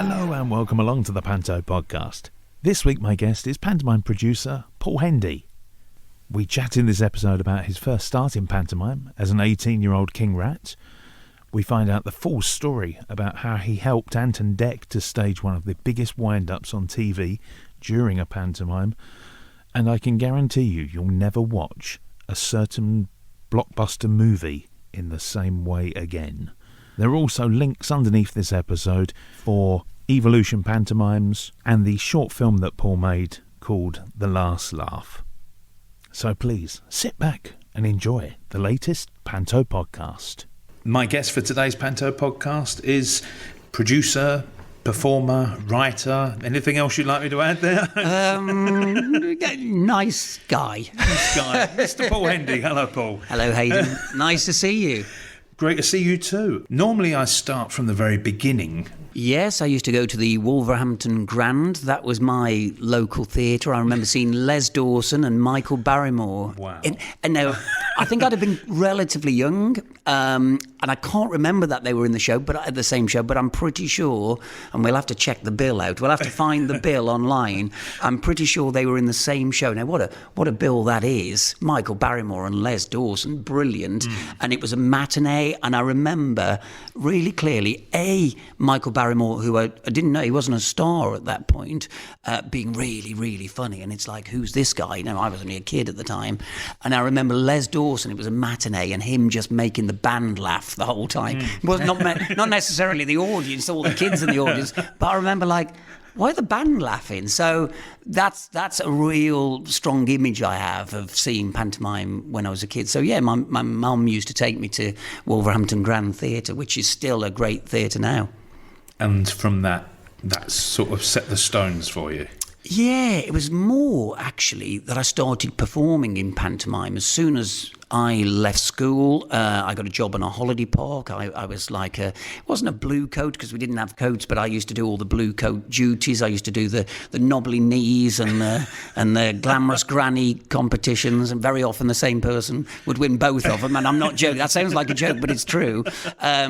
Hello and welcome along to the Panto Podcast. This week my guest is pantomime producer Paul Hendy. We chat in this episode about his first start in pantomime as an 18-year-old King Rat. We find out the full story about how he helped Ant and Dec to stage one of the biggest wind-ups on TV during a pantomime. And I can guarantee you'll never watch a certain blockbuster movie in the same way again. There are also links underneath this episode for Evolution Pantomimes and the short film that Paul made called The Last Laugh. So please, sit back and enjoy the latest Panto Podcast. My guest for today's Panto Podcast is producer, performer, writer. Anything else you'd like me to add there? Nice guy. Nice guy. Mr. Paul Hendy. Hello, Paul. Hello, Hayden. Nice to see you. Great to see you too. Normally I start from the very beginning. Yes, I used to go to the Wolverhampton Grand. That was my local theatre. I remember seeing Les Dawson and Michael Barrymore. Wow. And now, I think I'd have been relatively young, and I can't remember that they were in the show, but at the same show. But I'm pretty sure, and we'll have to check the bill out. We'll have to find the bill online. I'm pretty sure they were in the same show. Now, what a bill that is! Michael Barrymore and Les Dawson, brilliant. And it was a matinee, and I remember really clearly Michael Barrymore, who I didn't know, he wasn't a star at that point, being really, really funny. And it's like, who's this guy? No, I was only a kid at the time. And I remember Les Dawson, it was a matinee, and him just making the band laugh the whole time. It was not necessarily the audience, all the kids in the audience, but I remember like, why the band laughing? So that's a real strong image I have of seeing pantomime when I was a kid. So yeah, my mum used to take me to Wolverhampton Grand Theatre, which is still a great theatre now. And from that sort of set the stones for you? Yeah, it was more actually that I started performing in pantomime as soon as I left school. I got a job in a holiday park. I was like it wasn't a blue coat because we didn't have coats, but I used to do all the blue coat duties. I used to do the knobbly knees and the glamorous granny competitions, and very often the same person would win both of them. And I'm not joking. That sounds like a joke, but it's true.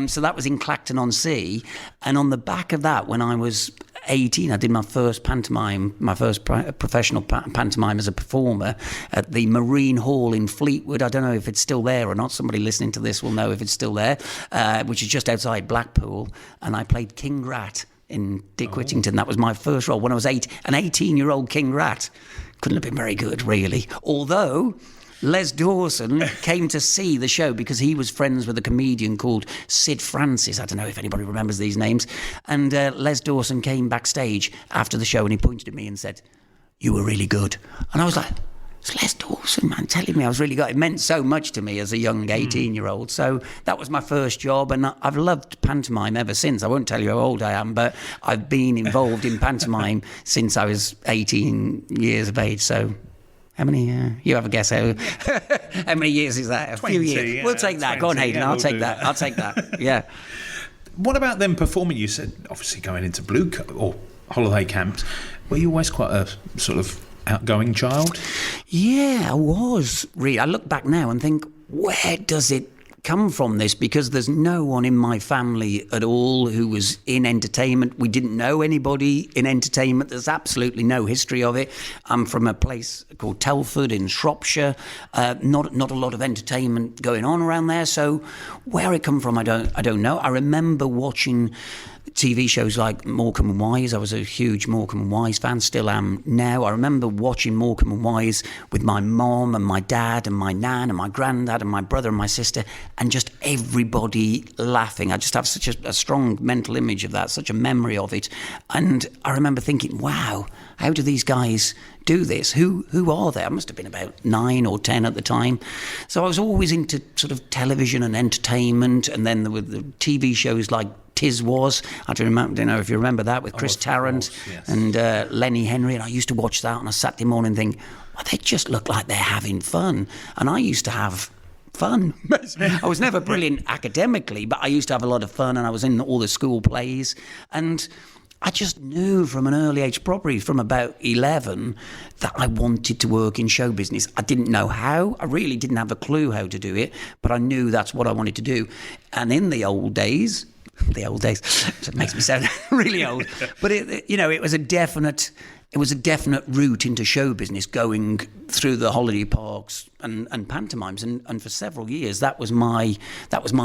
So that was in Clacton-on-Sea. And on the back of that, when I was 18, I did my first pantomime, my first professional pantomime as a performer at the Marine Hall in Fleetwood. I don't know if it's still there or not. Somebody listening to this will know if it's still there, which is just outside Blackpool. And I played King Rat in Dick Whittington. That was my first role when I was an 18-year-old King Rat. Couldn't have been very good, really. Although Les Dawson came to see the show because he was friends with a comedian called Sid Francis. I don't know if anybody remembers these names. And Les Dawson came backstage after the show and he pointed at me and said, "You were really good." And I was like, it's Les Dawson, man, telling me I was really good. It meant so much to me as a young 18-year-old. So that was my first job, and I've loved pantomime ever since. I won't tell you how old I am, but I've been involved in pantomime since I was 18 years of age. So how many, you have a guess how many years is that? 20, few years. Yeah, we'll take that. 20, Go on, Hayden, yeah, I'll take that. Yeah. What about them performing? You said, obviously, going into blue or holiday camps. Were you always quite a sort of outgoing child? Yeah, I was. Really, I look back now and think, where does it come from this? Because there's no one in my family at all who was in entertainment. We didn't know anybody in entertainment. There's absolutely no history of it. I'm from a place called Telford in Shropshire. Not a lot of entertainment going on around there. So where it come from, I don't know. I remember watching TV shows like Morecambe and Wise. I was a huge Morecambe and Wise fan, still am now. I remember watching Morecambe and Wise with my mom and my dad and my nan and my granddad and my brother and my sister, and just everybody laughing. I just have such a strong mental image of that, such a memory of it. And I remember thinking, wow, how do these guys do this? Who are they? I must have been about 9 or 10 at the time. So I was always into sort of television and entertainment, and then there were the TV shows like Tis Was. I don't know if you remember that, with Chris Tarrant and Lenny Henry. And I used to watch that on a Saturday morning and think, well, they just look like they're having fun. And I used to have fun. I was never brilliant academically, but I used to have a lot of fun, and I was in all the school plays. And I just knew from an early age, probably from about 11, that I wanted to work in show business. I didn't know how. I really didn't have a clue how to do it, but I knew that's what I wanted to do. And in the old days, The old days. It makes me sound really old. But it was a definite route into show business, going through the holiday parks and pantomimes, and for several years that was my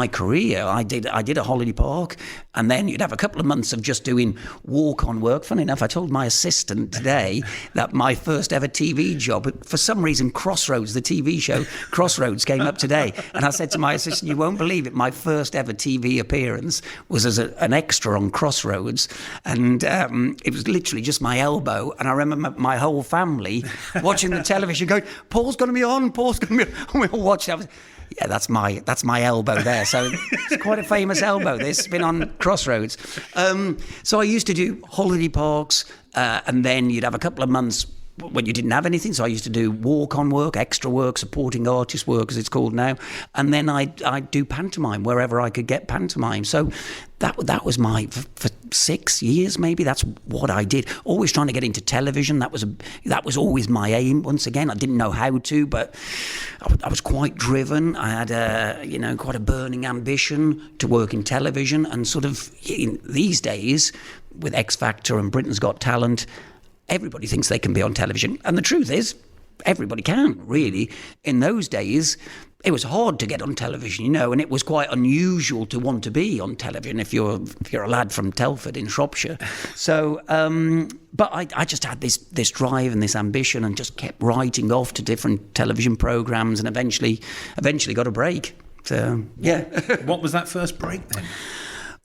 career. I did a holiday park, and then you'd have a couple of months of just doing walk-on work. Funny enough, I told my assistant today that my first ever TV job, for some reason, Crossroads, the TV show Crossroads, came up today, and I said to my assistant, "You won't believe it, my first ever TV appearance was as an extra on Crossroads," and it was literally just my elbow. And I remember my whole family watching the television going, "Paul's going to be on, Paul's going to be on." We all watched it. Yeah, that's my elbow there. So it's quite a famous elbow. This has been on Crossroads. So I used to do holiday parks, and then you'd have a couple of months when you didn't have anything. So I used to do walk-on work, extra work, supporting artist work, as it's called now. And then I'd do pantomime wherever I could get pantomime. So that was for 6 years maybe. That's what I did. Always trying to get into television. That was always my aim. Once again, I didn't know how to, but I was quite driven. I had quite a burning ambition to work in television. And sort of these days, with X Factor and Britain's Got Talent, everybody thinks they can be on television. And the truth is, everybody can, really. In those days, it was hard to get on television, and it was quite unusual to want to be on television if you're a lad from Telford in Shropshire. So, but I just had this drive and this ambition, and just kept writing off to different television programmes, and eventually got a break. So, yeah. What was that first break then?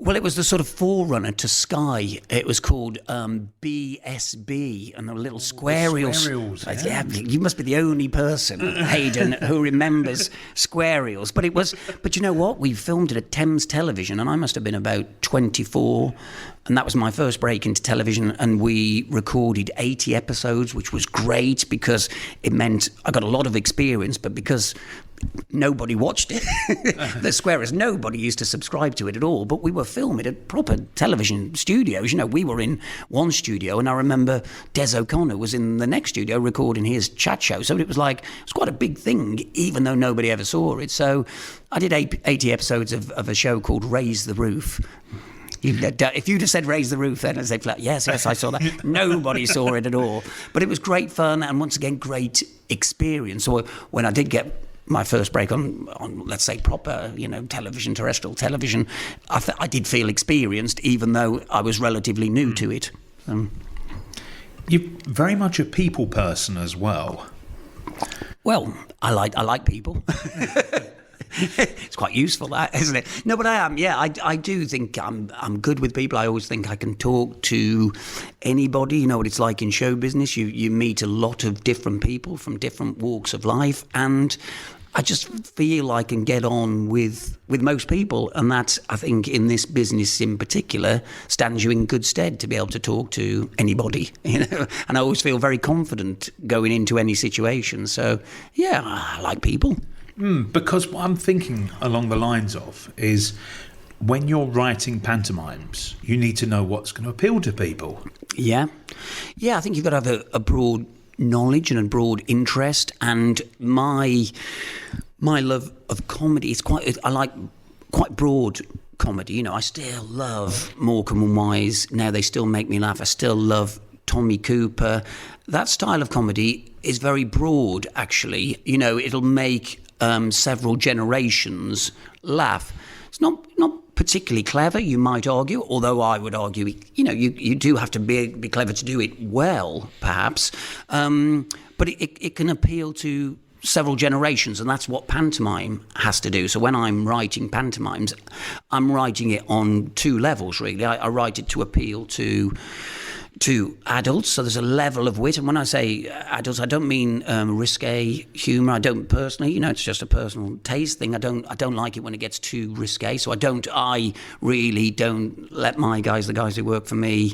Well, it was the sort of forerunner to Sky. It was called BSB, and the little Square-Reels. Yeah, you must be the only person, Hayden, who remembers Square-Reels. But you know what? We filmed it at Thames Television, and I must have been about 24, and that was my first break into television. And we recorded 80 episodes, which was great because it meant I got a lot of experience, but because nobody watched it. The Squares, nobody used to subscribe to it at all. But we were filming at proper television studios. We were in one studio, and I remember Des O'Connor was in the next studio recording his chat show. So it was quite a big thing, even though nobody ever saw it. So I did 80 episodes of a show called Raise the Roof. If you'd have said Raise the Roof then, as they'd like, yes, I saw that. Nobody saw it at all. But it was great fun, and once again, great experience. So when I did get my first break on let's say proper television, terrestrial television, I did feel experienced, even though I was relatively new to it. You're very much a people person as well. Well, I like people. It's quite useful, that, isn't it? No, but I am. Yeah, I do think I'm good with people. I always think I can talk to anybody. You know what it's like in show business. You meet a lot of different people from different walks of life, and I just feel I can get on with most people, and that, I think, in this business in particular, stands you in good stead to be able to talk to anybody. And I always feel very confident going into any situation. So, yeah, I like people. Because what I'm thinking along the lines of is, when you're writing pantomimes, you need to know what's going to appeal to people. Yeah, I think you've got to have a broad knowledge and a broad interest, and my love of comedy is I like quite broad comedy. I still love Morecambe and Wise. Now they still make me laugh. I still love Tommy Cooper. That style of comedy is very broad, actually. It'll make several generations laugh. It's not particularly clever, you might argue, although I would argue, you do have to be clever to do it well, perhaps. But it can appeal to several generations, and that's what pantomime has to do. So when I'm writing pantomimes, I'm writing it on two levels, really. I write it to appeal to adults, so there's a level of wit. And when I say adults, I don't mean risque humour. I don't personally, it's just a personal taste thing. I don't like it when it gets too risque. So I really don't let the guys who work for me,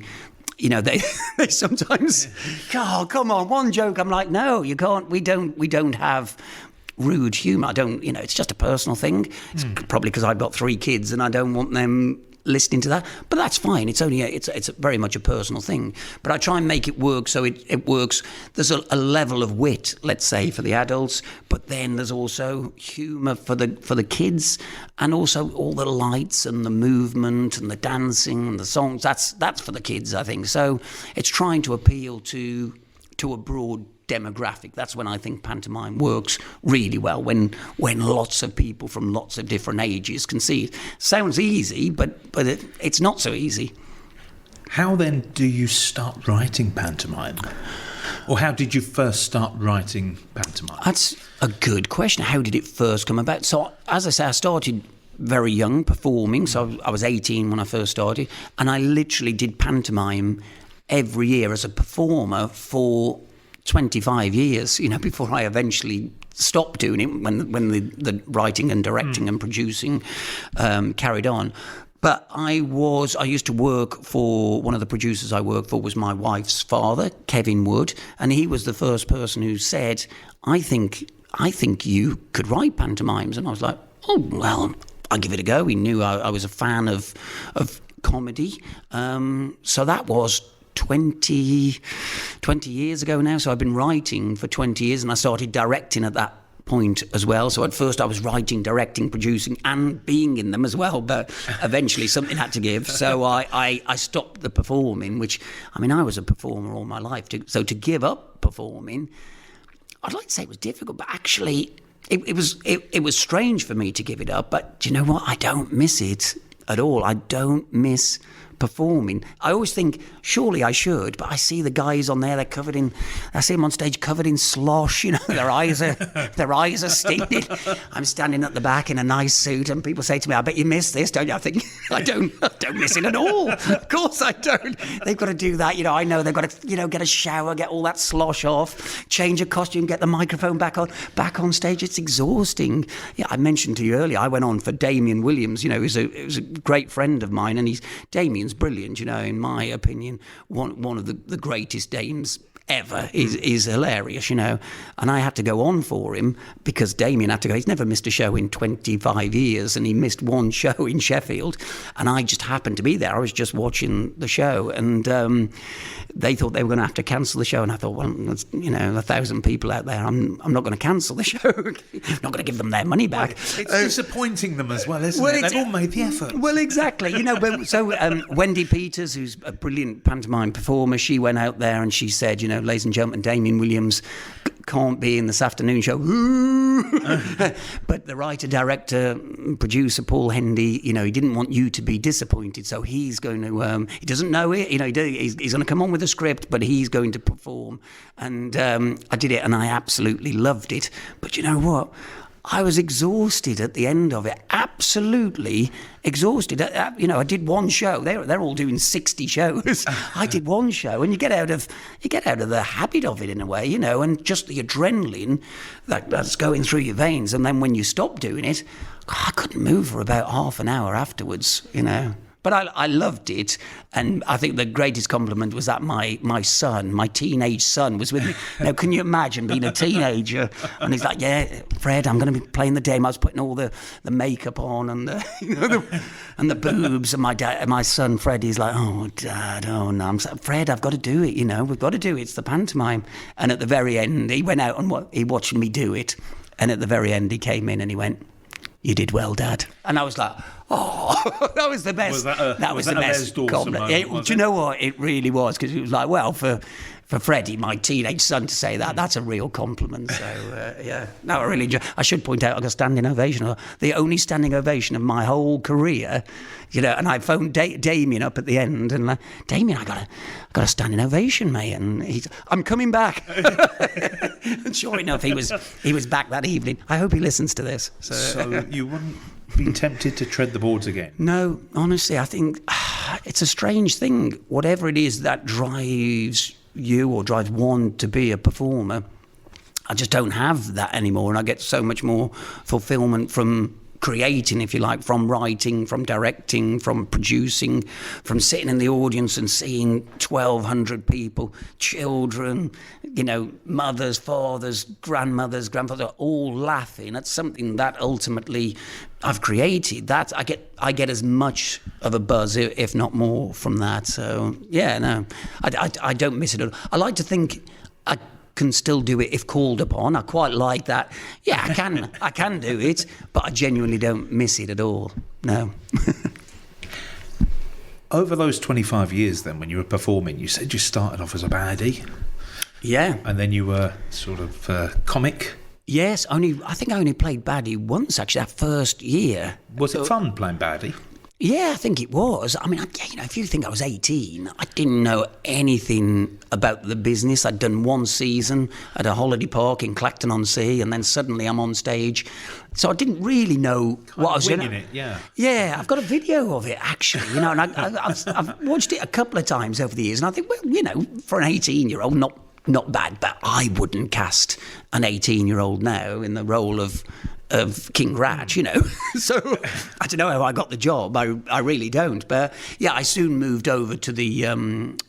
they sometimes, oh, come on, one joke. I'm like, no, you can't. We don't have rude humour. I don't, it's just a personal thing. It's probably because I've got 3 kids and I don't want them listening to that, but that's fine. It's only it's very much a personal thing. But I try and make it work so it works. There's a level of wit, let's say, for the adults, but then there's also humour for the kids, and also all the lights and the movement and the dancing and the songs. That's for the kids, I think. So it's trying to appeal to a broad demographic. That's when I think pantomime works really well, when lots of people from lots of different ages can see it. Sounds easy, but it's not so easy. How then do you start writing pantomime? Or how did you first start writing pantomime? That's a good question. How did it first come about? So, as I say, I started very young performing. So I was 18 when I first started, and I literally did pantomime every year as a performer for 25 years, before I eventually stopped doing it when the writing and directing and producing carried on. But I used to work for, one of the producers I worked for was my wife's father, Kevin Wood, and he was the first person who said, I think you could write pantomimes. And I was like, oh, well, I'll give it a go. He knew I was a fan of comedy. So that was 20 years ago now. So I've been writing for 20 years, and I started directing at that point as well. So at first I was writing, directing, producing, and being in them as well, but eventually something had to give. So I stopped the performing, which, I was a performer all my life. So to give up performing, I'd like to say it was difficult, but actually it was strange for me to give it up. But do you know what? I don't miss it at all. I don't miss performing. I always think, surely I should, but I see the guys on there, I see them on stage covered in slosh, their eyes are stinging. I'm standing at the back in a nice suit, and people say to me, I bet you miss this, don't you? I think, I don't miss it at all. Of course I don't. They've got to do that, I know they've got to, get a shower, get all that slosh off, change a costume, get the microphone back on stage. It's exhausting. Yeah, I mentioned to you earlier, I went on for Damien Williams, who's a great friend of mine, and Damien's brilliant, in my opinion, one of the greatest dames ever. Is hilarious, and I had to go on for him because Damien had to go. He's never missed a show in 25 years, and he missed one show in Sheffield, and I just happened to be there. I was just watching the show, and they thought they were going to have to cancel the show, and I thought, well, there's, 1,000 people out there. I'm not going to cancel the show. I'm not going to give them their money back. It's disappointing them as well, isn't it? They've all made the effort. Well, exactly. So Wendy Peters, who's a brilliant pantomime performer, she went out there and she said, ladies and gentlemen, Damien Williams can't be in this afternoon show. But the writer, director, producer, Paul Hendy, he didn't want you to be disappointed, so he's going to, he doesn't know it, he's going to come on with a script, but he's going to perform. And I did it, and I absolutely loved it. But you know what? I was exhausted at the end of it, absolutely exhausted. I did one show. They're all doing 60 shows. I did one show, and you get out of the habit of it in a way, and just the adrenaline that's going through your veins. And then when you stop doing it, I couldn't move for about half an hour afterwards, But I loved it, and I think the greatest compliment was that my son, my teenage son, was with me. Now, can you imagine being a teenager? And he's like, yeah, Fred, I'm going to be playing the dame. I was putting all the makeup on and and the boobs, and my son Fred, he's like, oh, Dad, oh no. I'm like, Fred, I've got to do it, we've got to do it. It's the pantomime. And at the very end, he went out and he watched me do it. And at the very end, he came in and he went, you did well, Dad. And I was like, oh, that was the best. That was the best compliment. Do you know what? It really was, because it was like, well, for Freddie, my teenage son, to say that's a real compliment. So, yeah. No, I really I should point out I got a standing ovation, the only standing ovation of my whole career, and I phoned Damien up at the end, and like, Damien, I got a standing ovation, mate, and I'm coming back. And sure enough, he was back that evening. I hope he listens to this. So you wouldn't be tempted to tread the boards again? No, honestly, I think it's a strange thing. Whatever it is that drives you or drives one to be a performer, I just don't have that anymore, and I get so much more fulfillment from creating, if you like, from writing, from directing, from producing, from sitting in the audience and seeing 1,200 people, children, mothers, fathers, grandmothers, grandfathers, all laughing at something that ultimately I've created. That I get as much of a buzz, if not more, from that. So yeah, no, I don't miss it at all. I like to think I can still do it if called upon. I quite like that. Yeah, I can do it, but I genuinely don't miss it at all. No. Over those 25 years then, when you were performing, you said you started off as a baddie. Yeah. And then you were sort of comic. Yes, I think I only played baddie once, actually, that first year. Was it fun playing baddie? Yeah, I think it was. I mean, if you think I was 18, I didn't know anything about the business. I'd done one season at a holiday park in Clacton-on-Sea, and then suddenly I'm on stage. So I didn't really know what I was doing. It, yeah. Yeah, I've got a video of it, actually. And I've watched it a couple of times over the years, and I think, well, for an 18-year-old, not bad, but I wouldn't cast an 18-year-old now in the role of King Rat, So I don't know how I got the job. I really don't. But yeah, I soon moved over to the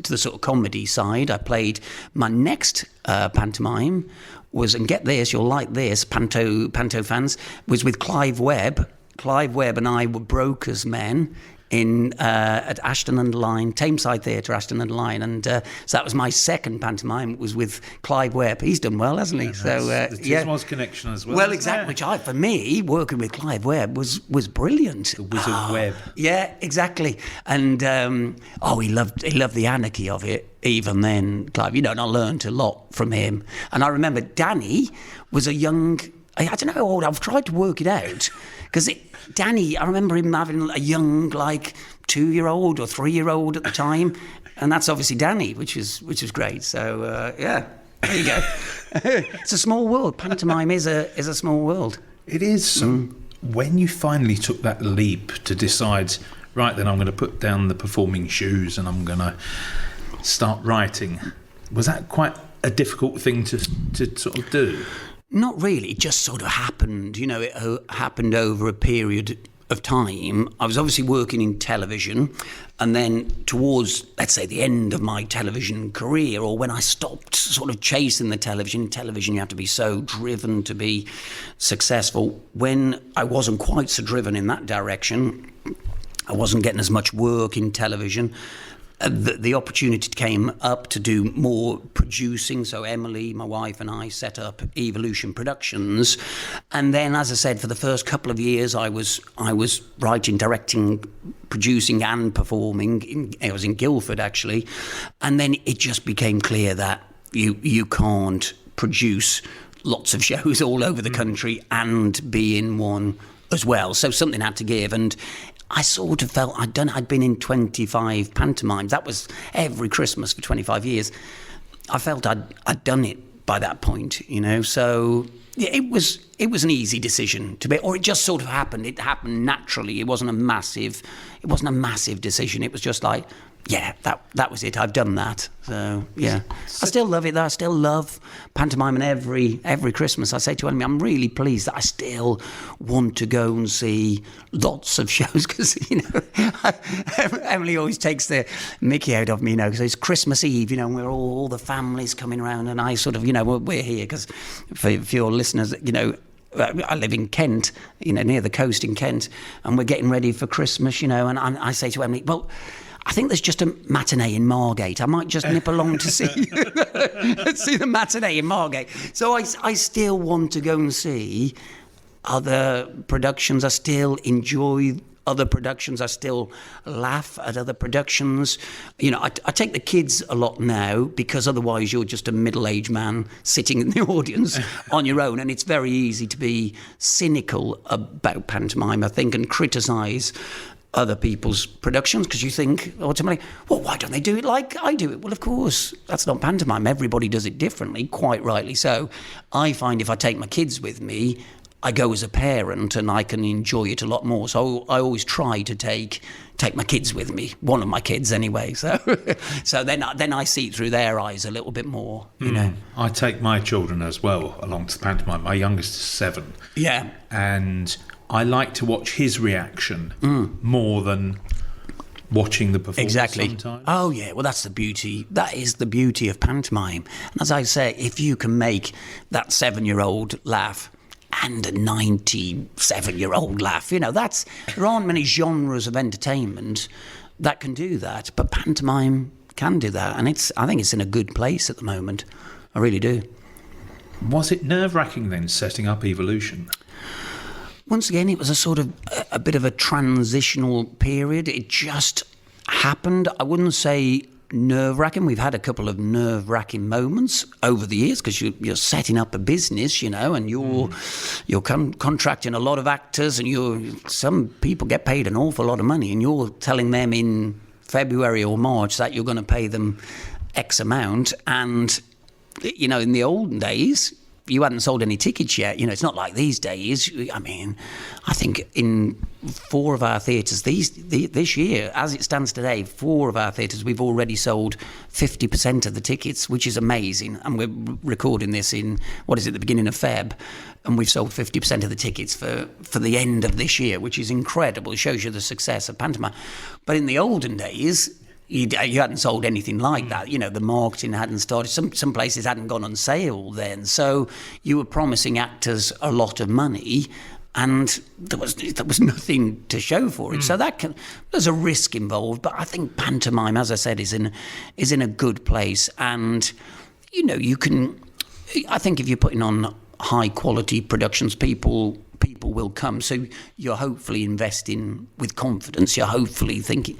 sort of comedy side. I played my next pantomime was, and get this, you'll like this, Panto fans, was with Clive Webb. Clive Webb and I were brokers men at Ashton-under-Lyne, Tameside Theatre, Ashton-under-Lyne, and so that was my second pantomime. It was with Clive Webb. He's done well, hasn't he? Yeah, so the Tismos connection as well. Well, exactly. Which for me, working with Clive Webb was brilliant. The Wizard Webb. Yeah, exactly. And he loved the anarchy of it. Even then, Clive, and I learned a lot from him. And I remember Danny was a young. I don't know how old. I've tried to work it out because Danny, I remember him having a young, 2-year-old or 3-year-old at the time, and that's obviously Danny, which is great. So yeah, there you go. It's a small world. Pantomime is a small world. It is. So when you finally took that leap to decide, right, then I'm going to put down the performing shoes and I'm going to start writing, was that quite a difficult thing to sort of do? Not really. It just sort of happened. It happened over a period of time. I was obviously working in television, and then towards, let's say, the end of my television career, or when I stopped sort of chasing the television. In television, you have to be so driven to be successful. When I wasn't quite so driven in that direction, I wasn't getting as much work in television. The opportunity came up to do more producing, so Emily, my wife, and I set up Evolution Productions, and then, as I said, for the first couple of years, I was writing, directing, producing, and performing. I was in Guildford, actually, and then it just became clear that you can't produce lots of shows all over the country and be in one as well. So something had to give, and I sort of felt I'd been in 25 pantomimes. That was every Christmas for 25 years. I felt I'd done it by that point, So yeah, it was an easy decision to be, or it just sort of happened. It happened naturally. It wasn't a massive decision. It was just like, yeah, that was it. I've done that. So yeah, I still love it though. I still love pantomime, and every Christmas I say to Emily, I'm really pleased that I still want to go and see lots of shows, because Emily always takes the mickey out of me, because it's Christmas Eve, and we're all the families coming around, and I sort of, we're here because for your listeners, I live in Kent, near the coast in Kent, and we're getting ready for Christmas, and I say to Emily, well, I think there's just a matinee in Margate. I might just nip along to see the matinee in Margate. So I still want to go and see other productions. I still enjoy other productions. I still laugh at other productions. I take the kids a lot now, because otherwise you're just a middle-aged man sitting in the audience on your own, and it's very easy to be cynical about pantomime, I think, and criticise other people's productions, because you think ultimately, well, why don't they do it like I do it? Well, of course, that's not pantomime. Everybody does it differently, quite rightly so. I find if I take my kids with me, I go as a parent and I can enjoy it a lot more. So I always try to take my kids with me, one of my kids anyway. So then I see it through their eyes a little bit more, I take my children as well along to the pantomime. My youngest is 7. Yeah. And I like to watch his reaction more than watching the performance sometimes. Oh, yeah. Well, that's the beauty. That is the beauty of pantomime. And as I say, if you can make that 7-year-old laugh and a 97-year-old laugh, there aren't many genres of entertainment that can do that. But pantomime can do that. And I think it's in a good place at the moment. I really do. Was it nerve-wracking then, setting up Evolution? Once again, it was a bit of a transitional period. It just happened. I wouldn't say nerve-wracking. We've had a couple of nerve-wracking moments over the years because you're setting up a business, and you're contracting a lot of actors, and some people get paid an awful lot of money, and you're telling them in February or March that you're going to pay them X amount. And, in the olden days, you hadn't sold any tickets yet. It's not like these days. I mean, I think in 4 of our theatres this year, as it stands today, 4 of our theatres, we've already sold 50% of the tickets, which is amazing. And we're recording this in, the beginning of Feb, and we've sold 50% of the tickets for the end of this year, which is incredible. It shows you the success of pantomime. But in the olden days, you hadn't sold anything like that. The marketing hadn't started. Some places hadn't gone on sale then. So you were promising actors a lot of money, and there was nothing to show for it. So there's a risk involved. But I think pantomime, as I said, is in a good place. And you can. I think if you're putting on high quality productions, people will come. So you're hopefully investing with confidence. You're hopefully thinking,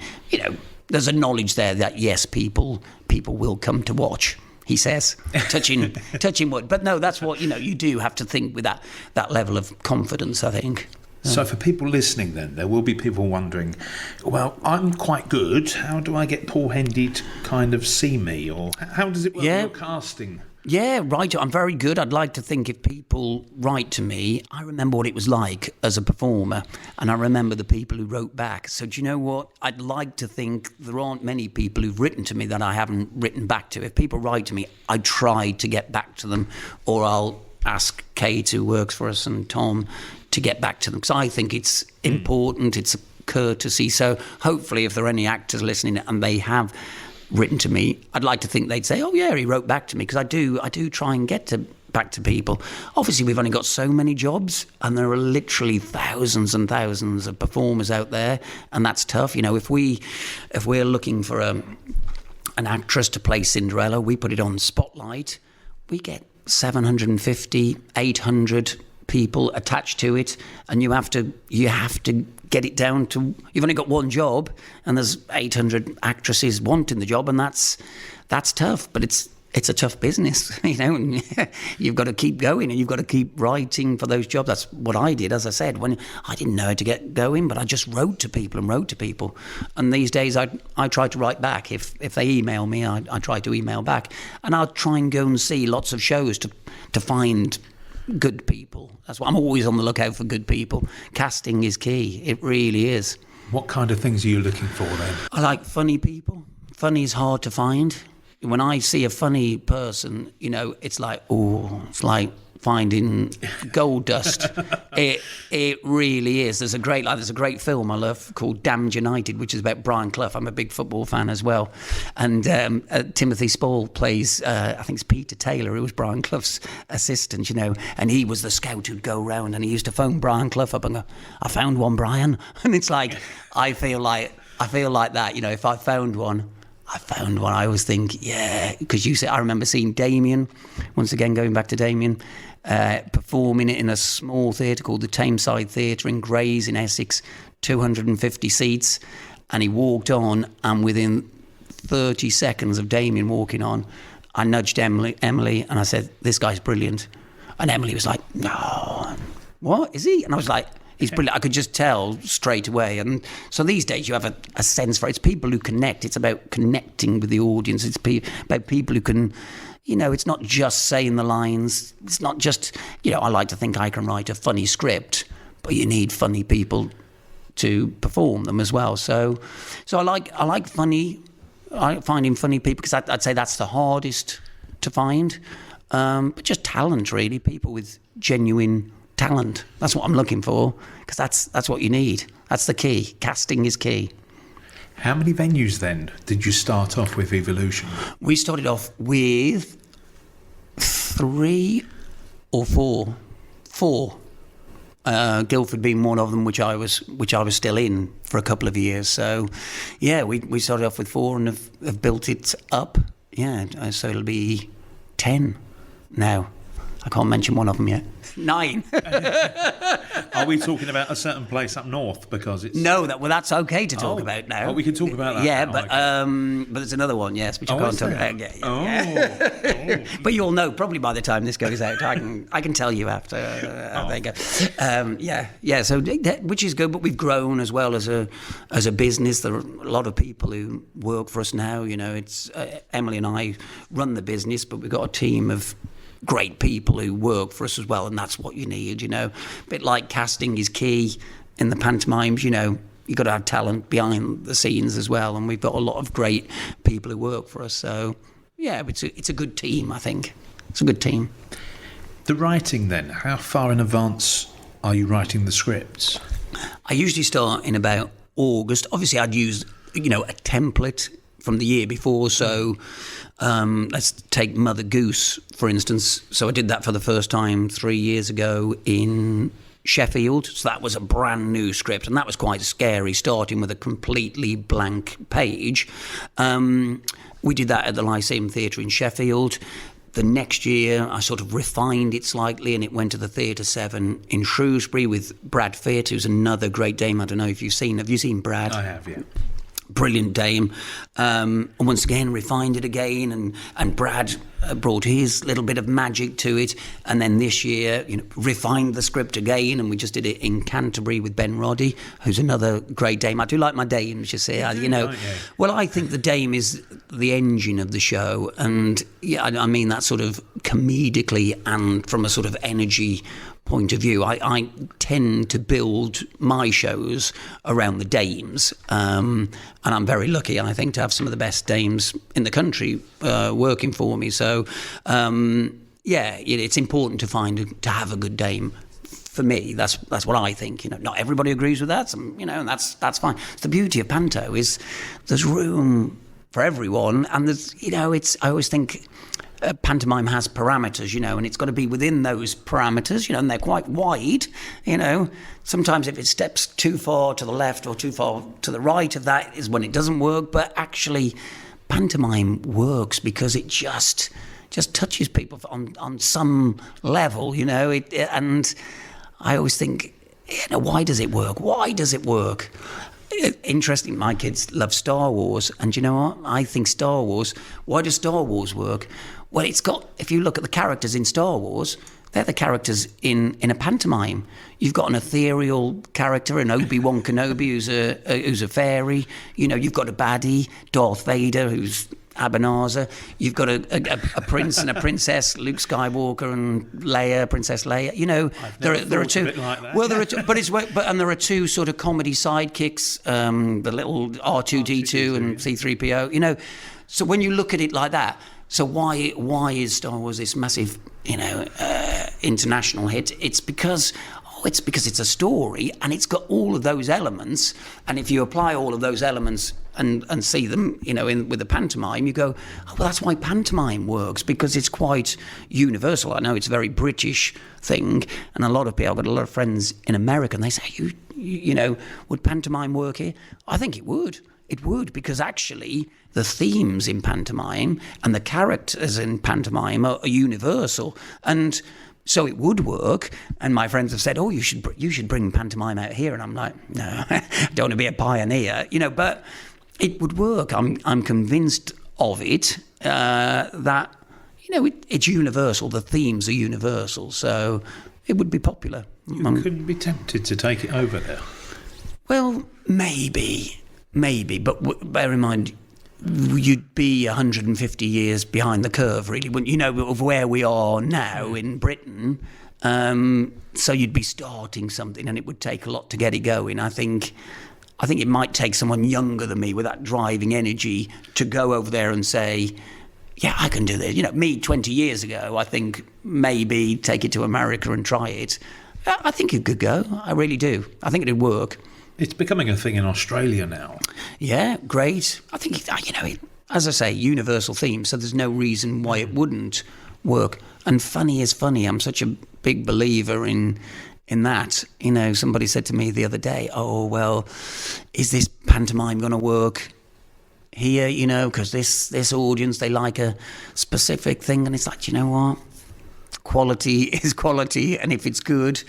there's a knowledge there that, yes, people will come to watch, he says, touching wood. But no, that's what, you do have to think with that level of confidence, I think. So for people listening then, there will be people wondering, well, I'm quite good. How do I get Paul Hendy to kind of see me? Or how does it work with your casting? Yeah, right. I'm very good. I'd like to think if people write to me, I remember what it was like as a performer, and I remember the people who wrote back. So do you know what? I'd like to think there aren't many people who've written to me that I haven't written back to. If people write to me, I try to get back to them, or I'll ask Kate, who works for us, and Tom to get back to them, because I think it's important. It's a courtesy. So hopefully if there are any actors listening and they have written to me, I'd like to think they'd say, oh yeah, he wrote back to me, because I do try and get back to people. Obviously we've only got so many jobs, and there are literally thousands and thousands of performers out there, and that's tough. If we're looking for an actress to play Cinderella, we put it on Spotlight, we get 750, 800 people attached to it, and you have to get it down to, you've only got one job, and there's 800 actresses wanting the job, and that's tough. But it's a tough business, and you've got to keep going, and you've got to keep writing for those jobs. That's what I did, as I said, when I didn't know how to get going, but I just wrote to people. And these days I try to write back. If they email me, I try to email back, and I'll try and go and see lots of shows to find good people. That's why I'm always on the lookout for good people. Casting is key. It really is. What kind of things are you looking for then? I like funny people. Funny is hard to find. When I see a funny person, it's like finding gold dust. It really is. There's a great film I love called Damned United, which is about Brian Clough. I'm a big football fan as well. And Timothy Spall plays, I think it's Peter Taylor, who was Brian Clough's assistant, and he was the scout who'd go around, and he used to phone Brian Clough up and go, I found one, Brian. And it's like, I feel like that, if I found one, I always think, yeah, because I remember seeing Damien, once again going back to Damien, performing it in a small theatre called the Tameside Theatre in Grays in Essex, 250 seats, and he walked on, and within 30 seconds of Damien walking on, I nudged Emily and I said, this guy's brilliant. And Emily was like, no, what, is he? And I was like, he's brilliant. I could just tell straight away. And so these days you have a sense for it. It's people who connect. It's about connecting with the audience. It's about people who can, it's not just saying the lines. It's not just, I like to think I can write a funny script, but you need funny people to perform them as well. So I like finding funny people, because I'd say that's the hardest to find. But just talent, really. People with genuine talent. That's what I'm looking for, because that's what you need. That's the key. Casting is key. How many venues then did you start off with Evolution? We started off with 3 or 4. 4. Guildford being one of them, which I was still in for a couple of years. So, yeah, we started off with 4 and have built it up. Yeah, so it'll be 10 now. I can't mention one of them yet. 9. Are we talking about a certain place up north? Because it's that's okay to talk about now. Oh, we can talk about that. Yeah, now. but Okay. but there's another one, yes, which I can't talk about. Yeah. But you'll know probably by the time this goes out. I can tell you after they go. So which is good. But we've grown as well as a business. There are a lot of people who work for us now. You know, it's Emily and I run the business, but we've got a team of great people who work for us as well, and that's what you need, you know. A bit like casting is key in the pantomimes, you know, you've got to have talent behind the scenes as well, and we've got a lot of great people who work for us. So, yeah, it's a good team, I think. It's a good team. The writing then, how far in advance are you writing the scripts? I usually start in about August. Obviously, I'd use, you know, a template from the year before, so let's take Mother Goose, for instance. So I did that for the first time 3 years ago in Sheffield. So that was a brand new script, and that was quite scary, starting with a completely blank page. We did that at the Lyceum Theatre in Sheffield. The next year, I sort of refined it slightly, and it went to the Theatre 7 in Shrewsbury with Brad Fitt, who's another great dame. I don't know if you've seen. Have you seen Brad? I have, yeah. Brilliant dame. And once again, refined it again, and Brad brought his little bit of magic to it. And then this year, you know, refined the script again, and we just did it in Canterbury with Ben Roddy, who's another great dame. I do like my dames, you see. Well, I think the dame is the engine of the show, and yeah, I mean that sort of comedically and from a sort of energy point of view. I tend to build my shows around the dames, and I'm very lucky, I think, to have some of the best dames in the country working for me. So, it's important to have a good dame. For me, that's what I think. You know, not everybody agrees with that. You know, and that's fine. The beauty of panto is there's room for everyone, and there's, you know, I always think. Pantomime has parameters, you know, and it's got to be within those parameters, you know, and they're quite wide, you know. Sometimes if it steps too far to the left or too far to the right of that is when it doesn't work. But actually, pantomime works because it just touches people on some level, you know. And I always think, you know, why does it work? Why does it work? Interesting, my kids love Star Wars, and you know what? I think Star Wars, why does Star Wars work? Well, if you look at the characters in Star Wars, they're the characters in a pantomime. You've got an ethereal character, an Obi-Wan Kenobi who's a fairy. You know, you've got a baddie, Darth Vader, who's Abanazar. You've got a prince and a princess, Luke Skywalker and Leia, Princess Leia. You know, there are two. Like that. Well, there are two, and there are two sort of comedy sidekicks, the little R2D2 and C3PO. You know, so when you look at it like that, so why is Star Wars this massive, you know, international hit? It's because it's a story, and it's got all of those elements. And if you apply all of those elements and see them, you know, with the pantomime, you go, oh, well, that's why pantomime works, because it's quite universal. I know it's a very British thing, and a lot of people, I've got a lot of friends in America, and they say, you know, would pantomime work here? I think it would. It would, because actually the themes in pantomime and the characters in pantomime are universal, and so it would work. And my friends have said, "Oh, you should bring pantomime out here," and I'm like, "No, I don't want to be a pioneer, you know." But it would work. I'm convinced of it. That, you know, it's universal. The themes are universal, so it would be popular. You couldn't be tempted to take it over there. Well, maybe, but bear in mind, you'd be 150 years behind the curve, really, wouldn't you, know, of where we are now in Britain. So you'd be starting something, and it would take a lot to get it going. I think it might take someone younger than me with that driving energy to go over there and say, yeah, I can do this. You know, me 20 years ago, I think maybe take it to America and try it. I think it could go. I really do. I think it'd work. It's becoming a thing in Australia now. Yeah, great. I think, as I say, universal theme, so there's no reason why it wouldn't work. And funny is funny. I'm such a big believer in that. Somebody said to me the other day, oh, well, is this pantomime going to work here, because this audience, they like a specific thing. And it's like, you know what? Quality is quality. And if it's good,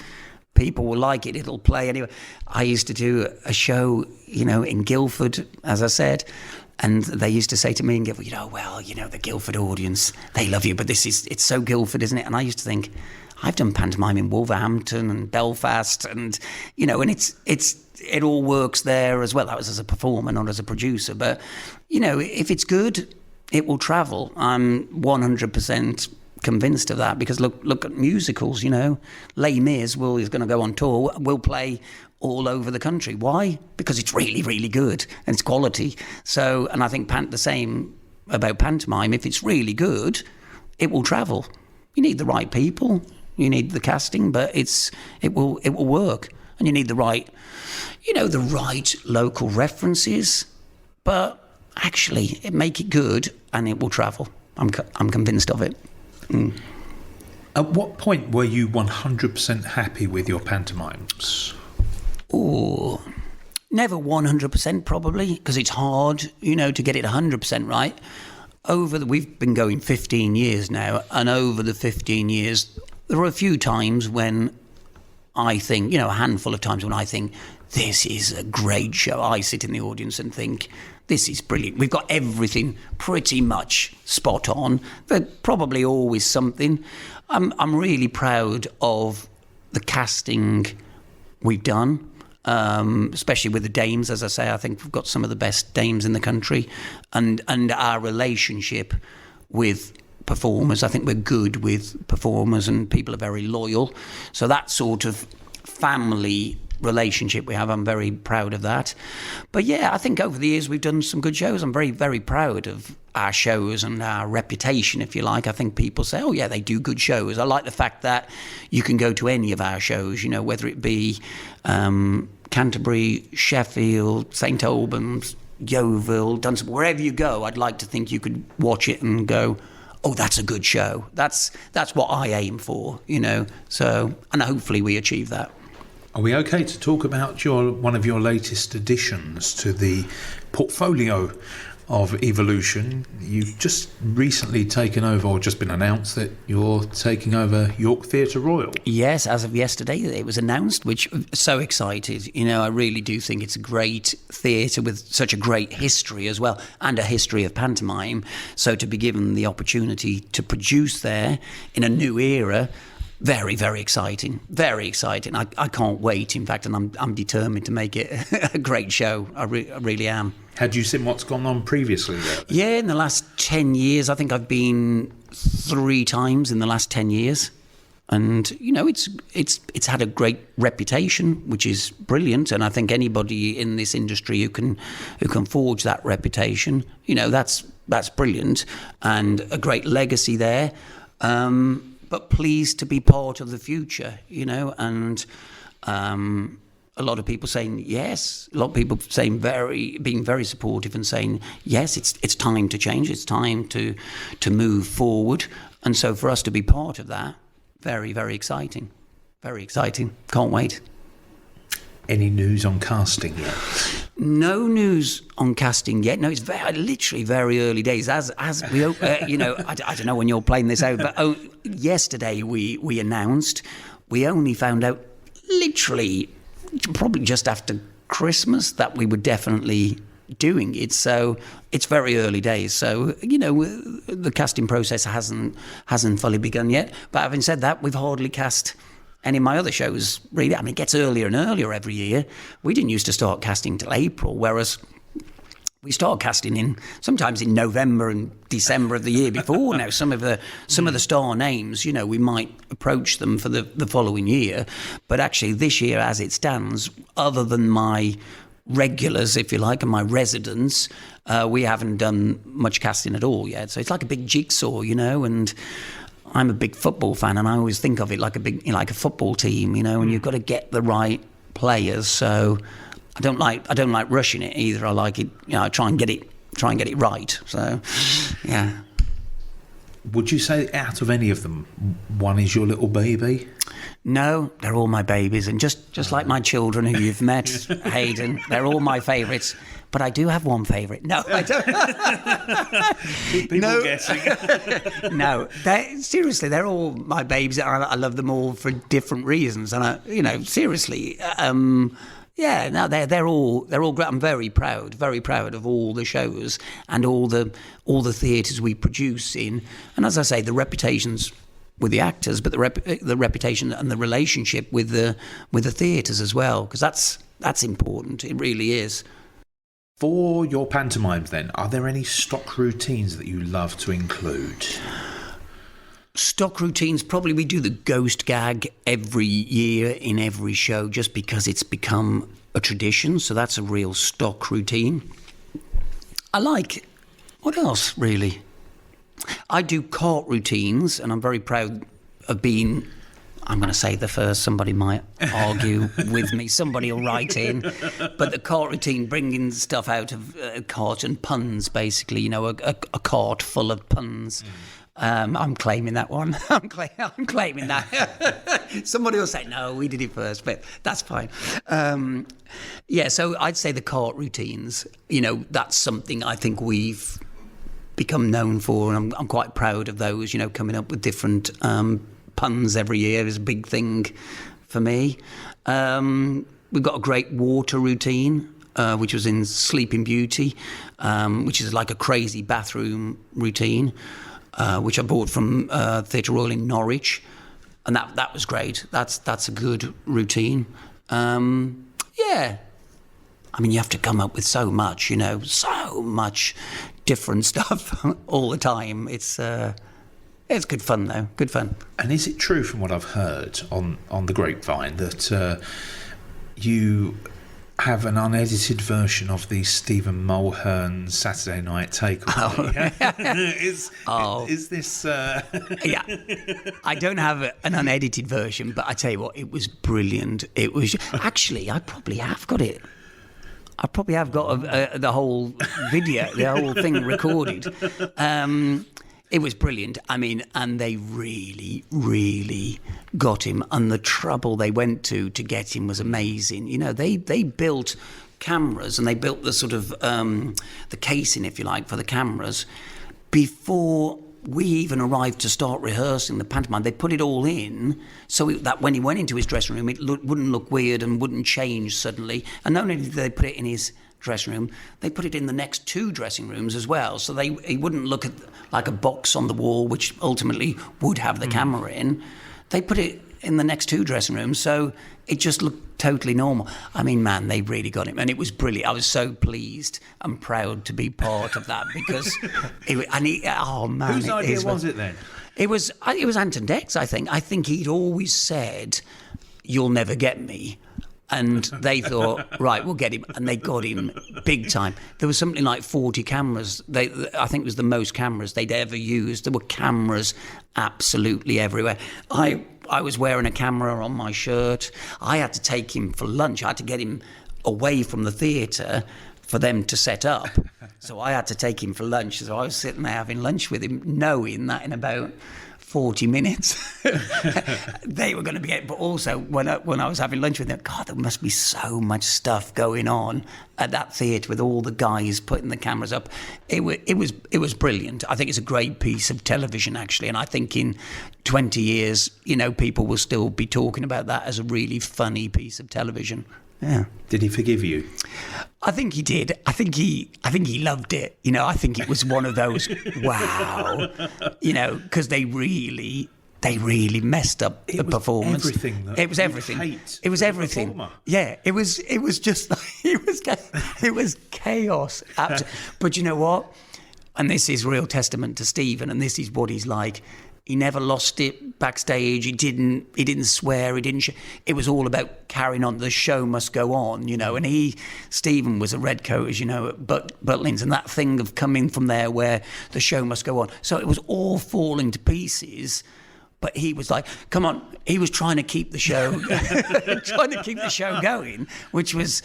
people will like it. It'll play anyway. I used to do a show, in Guildford, as I said, and they used to say to me in Guildford, the Guildford audience, they love you, but it's so Guildford, isn't it? And I used to think, I've done pantomime in Wolverhampton and Belfast, and and it all works there as well. That was as a performer, not as a producer. But if it's good, it will travel. I'm 100% convinced of that, because look at musicals. Les Mis is going to go on tour. Will play all over the country. Why? Because it's really, really good and it's quality. So, and I think the same about pantomime. If it's really good, it will travel. You need the right people. You need the casting, but it will work. And you need the right local references. But actually, make it good and it will travel. I'm convinced of it. Mm. At what point were you 100% happy with your pantomimes? Oh, never 100% probably, because it's hard, to get it 100% right. We've been going 15 years now, and over the 15 years, there are a few times when I think, a handful of times when I think, this is a great show. I sit in the audience and think, this is brilliant. We've got everything pretty much spot on. There's probably always something. I'm really proud of the casting we've done, especially with the dames. As I say, I think we've got some of the best dames in the country, and our relationship with performers. I think we're good with performers, and people are very loyal. So that sort of family relationship we have, I'm very proud of that. But yeah, I think over the years we've done some good shows. I'm very, very proud of our shows and our reputation, if you like. I think people say, oh yeah, they do good shows. I like the fact that you can go to any of our shows, whether it be Canterbury, Sheffield, St Albans, Yeovil, Dunstable, wherever you go, I'd like to think you could watch it and go, oh, that's a good show. That's what I aim for, So, and hopefully we achieve that. Are we okay to talk about one of your latest additions to the portfolio of Evolution? You've just recently taken over, or just been announced that you're taking over York Theatre Royal. Yes, as of yesterday it was announced, which so excited. I really do think it's a great theatre with such a great history as well, and a history of pantomime. So to be given the opportunity to produce there in a new era, very, very exciting. Very exciting. I can't wait, in fact, and I'm determined to make it a great show. I really am. Had you seen what's gone on previously there? Yeah, in the last 10 years, I think I've been 3 times in the last 10 years. And, it's had a great reputation, which is brilliant. And I think anybody in this industry who can forge that reputation, that's brilliant. And a great legacy there. But pleased to be part of the future, and a lot of people saying yes, a lot of people saying being very supportive and saying yes, it's time to change, it's time to move forward, and so for us to be part of that, very, very exciting, can't wait. Any news on casting yet? No news on casting yet. No, it's literally very early days. As we, I don't know when you're playing this out, but yesterday we announced. We only found out literally probably just after Christmas that we were definitely doing it. So it's very early days. So the casting process hasn't fully begun yet. But having said that, we've hardly cast any of my other shows, really. I mean, it gets earlier and earlier every year. We didn't used to start casting till April, whereas we start casting sometimes in November and December of the year before. Now, some of the star names, we might approach them for the following year. But actually, this year, as it stands, other than my regulars, if you like, and my residents, we haven't done much casting at all yet. So it's like a big jigsaw, and I'm a big football fan, and I always think of it like like a football team, and you've got to get the right players. So I don't like rushing it either. I like it, I try and get it right. So yeah. Would you say out of any of them, one is your little baby? No, they're all my babies, and just like my children who you've met, Hayden, they're all my favourites. But I do have one favourite. No, I don't. People guessing. No, seriously, they're all my babies. I love them all for different reasons, and seriously. Yeah, no, they're all great. I'm very proud of all the shows and all the theatres we produce in. And as I say, the reputations with the actors, but the reputation and the relationship with the theatres as well, because that's important. It really is. For your pantomimes, then, are there any stock routines that you love to include? Stock routines, probably we do the ghost gag every year in every show just because it's become a tradition. So that's a real stock routine. What else, really? I do court routines, and I'm very proud of being, I'm going to say the first. Somebody might argue with me. Somebody will write in. But the court routine, bringing stuff out of court and puns, basically, a court full of puns. I'm claiming that one. I'm claiming that. Somebody will say, no, we did it first, but that's fine. So I'd say the court routines, that's something I think we've become known for, and I'm quite proud of those, coming up with different puns every year is a big thing for me. We've got a great water routine, which was in Sleeping Beauty, which is like a crazy bathroom routine, which I bought from Theatre Royal in Norwich, and that was great. That's a good routine. You have to come up with so much, so much different stuff all the time. It's good fun, though. Good fun. And is it true, from what I've heard on the grapevine, that you have an unedited version of the Stephen Mulhern Saturday Night Takeaway? Is this... Yeah. I don't have an unedited version, but I tell you what, it was brilliant. It was... Actually, I probably have got it. I probably have got the whole video, the whole thing recorded. It was brilliant. And they really, really got him. And the trouble they went to get him was amazing. They built cameras, and they built the sort of the casing, if you like, for the cameras before we even arrived to start rehearsing the pantomime. They put it all in so that when he went into his dressing room, it wouldn't look weird and wouldn't change suddenly. And not only did they put it in his dressing room, they put it in the next two dressing rooms as well, so he wouldn't look at like a box on the wall, which ultimately would have the camera in. They put it in the next two dressing rooms, so it just looked totally normal. Man, they really got him, and it was brilliant. I was so pleased and proud to be part of that, because whose idea was it then? It was Anton Dex, I think. I think he'd always said, "You'll never get me." And they thought, right, we'll get him. And they got him big time. There was something like 40 cameras. I think it was the most cameras they'd ever used. There were cameras absolutely everywhere. I was wearing a camera on my shirt. I had to take him for lunch. I had to get him away from the theatre for them to set up. So I had to take him for lunch. So I was sitting there having lunch with him, knowing that in about 40 minutes they were going to be it. But also when I was having lunch with them, God, there must be so much stuff going on at that theatre with all the guys putting the cameras up. It was brilliant. I think it's a great piece of television, actually, and I think in 20 years, people will still be talking about that as a really funny piece of television. Yeah. Did he forgive you? I think he did. I think he loved it. I think it was one of those, wow, because they really messed up the performance. It was everything. It was everything. Yeah, it was just like, it was chaos. But you know what? And this is real testament to Stephen, and this is what he's like. He never lost it backstage. He didn't swear. It was all about carrying on. The show must go on, you know. And Stephen was a redcoat, as you know, at Butlins, and that thing of coming from there where the show must go on. So it was all falling to pieces. But he was like, come on. He was trying to keep the show, going, which was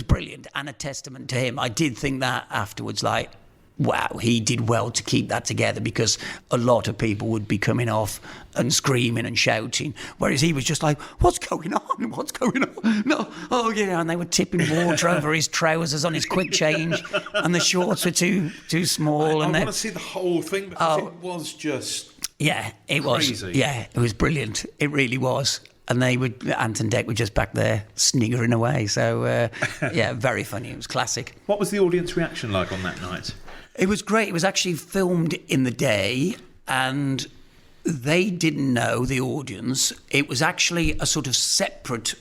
brilliant and a testament to him. I did think that afterwards, like, wow, he did well to keep that together, because a lot of people would be coming off and screaming and shouting, whereas he was just like, what's going on? What's going on? No, oh yeah, and they were tipping water over his trousers on his quick change, and the shorts were too small. I want to see the whole thing, because it was just crazy. Was. Yeah, it was brilliant. It really was. And Ant and Dec were just back there sniggering away. So, very funny. It was classic. What was the audience reaction like on that night? It was great. It was actually filmed in the day, and they didn't know, the audience. It was actually a sort of separate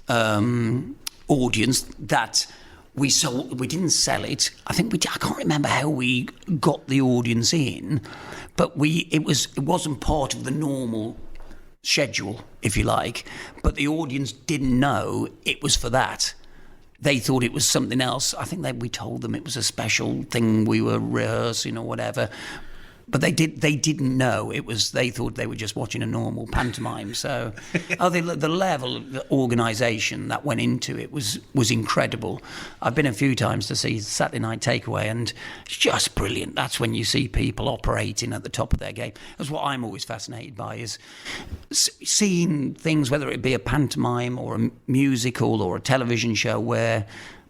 audience that we sold. We didn't sell it. I can't remember how we got the audience in, but it wasn't part of the normal schedule, if you like. But the audience didn't know it was for that. They thought it was something else. I think we told them it was a special thing we were rehearsing or whatever. But they didn't know it was. They thought they were just watching a normal pantomime. So, the level of organisation that went into it was incredible. I've been a few times to see Saturday Night Takeaway, and it's just brilliant. That's when you see people operating at the top of their game. That's what I'm always fascinated by, is seeing things, whether it be a pantomime or a musical or a television show, where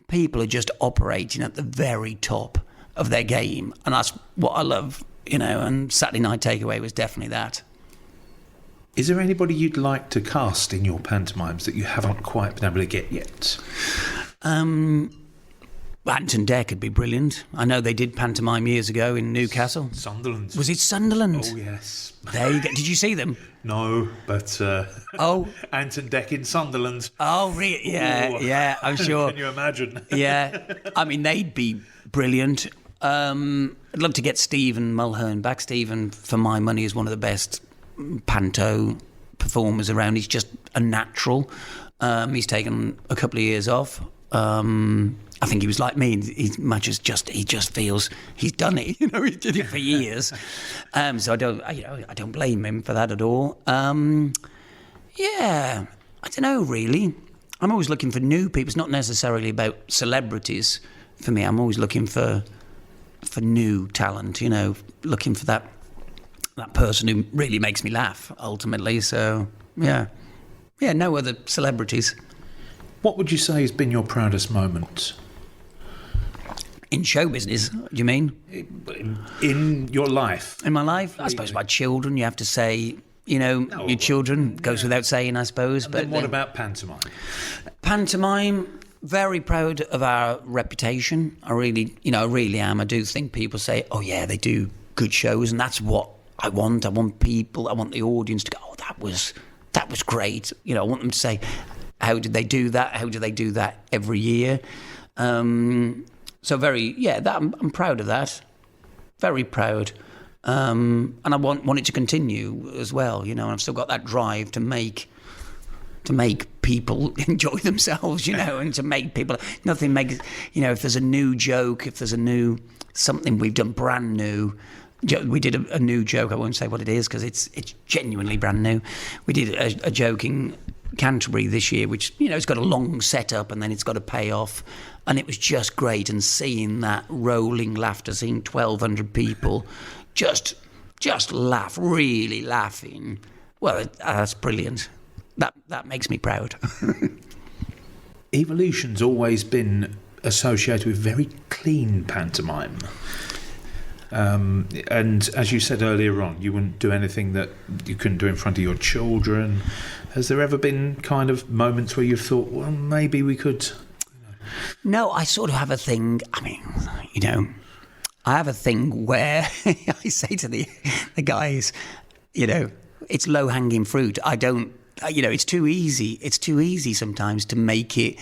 people are just operating at the very top of their game, and that's what I love. You know, and Saturday Night Takeaway was definitely that. Is there anybody you'd like to cast in your pantomimes that you haven't quite been able to get yet? Ant and Dec would be brilliant. I know they did pantomime years ago in Newcastle. Sunderland. Was it Sunderland? Oh, yes. There you go. Did you see them? No, but Ant and Dec in Sunderland. Oh, really? Yeah, yeah, I'm sure. Can you imagine? Yeah. I mean, they'd be brilliant. I'd love to get Stephen Mulhern back. Stephen, for my money, is one of the best panto performers around. He's just a natural. He's taken a couple of years off. I think he was like me. He just feels he's done it. You know, he did it for years. So I don't blame him for that at all. I don't know really. I'm always looking for new people. It's not necessarily about celebrities for me. I'm always looking for new talent, you know, looking for that person who really makes me laugh, ultimately. So, no other celebrities. What would you say has been your proudest moment? In show business, do you mean? In your life? In my life? I suppose my children, you have to say, you know, your children, goes without saying, I suppose. But what about pantomime? Pantomime... Very proud of our reputation. I really am. I do think people say, oh yeah, they do good shows, and that's what I want. I want the audience to go, oh, that was great. You know, I want them to say, how did they do that? How do they do that every year? I'm proud of that. Very proud. And I want it to continue as well, you know, and I've still got that drive to make people enjoy themselves, you know, and to make people, nothing makes, you know, if there's a new joke, if there's a new, something we've done brand new, we did a new joke, I won't say what it is because it's genuinely brand new. We did a joke in Canterbury this year, which, you know, it's got a long setup and then it's got a payoff, and it was just great, and seeing that rolling laughter, seeing 1,200 people just laugh, really laughing, well, that's brilliant. That makes me proud. Evolution's always been associated with very clean pantomime. And as you said earlier on, you wouldn't do anything that you couldn't do in front of your children. Has there ever been kind of moments where you've thought, well, maybe we could... No, I sort of have a thing, I mean, you know, I have a thing where I say to the guys, you know, it's low-hanging fruit. I don't... You know, it's too easy. It's too easy sometimes to make it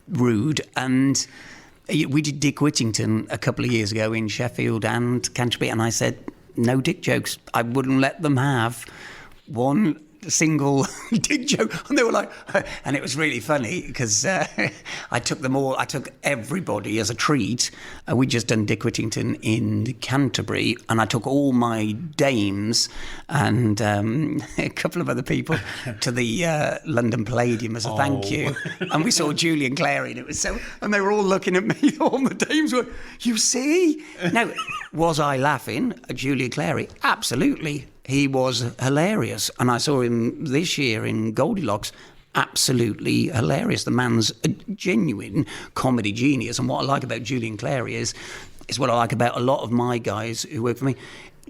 rude, and We did Dick Whittington a couple of years ago in Sheffield and Canterbury, and I said, no dick jokes. I wouldn't let them have one single dick joke. And they were like, and it was really funny because I took everybody as a treat. We'd just done Dick Whittington in Canterbury, and I took all my dames and a couple of other people to the London Palladium as a thank you. And we saw Julian Clary, and it was so, and they were all looking at me, all the dames were, you see? Now, was I laughing at Julian Clary? Absolutely. He was hilarious, and I saw him this year in Goldilocks. Absolutely hilarious. The man's a genuine comedy genius, and what I like about Julian Clary is what I like about a lot of my guys who work for me.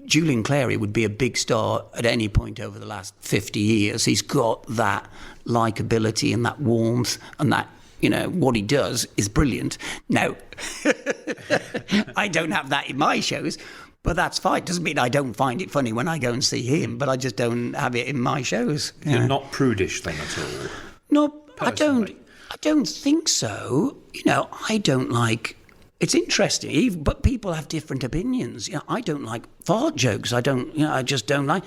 Julian Clary would be a big star at any point over the last 50 years. He's got that likability and that warmth and that, you know, what he does is brilliant. Now, I don't have that in my shows. But that's fine. Doesn't mean I don't find it funny when I go and see him, but I just don't have it in my shows. You're not prudish then at all? No, Personally. I don't think so. You know, I don't like... It's interesting, but people have different opinions. You know, I don't like fart jokes. I just don't like...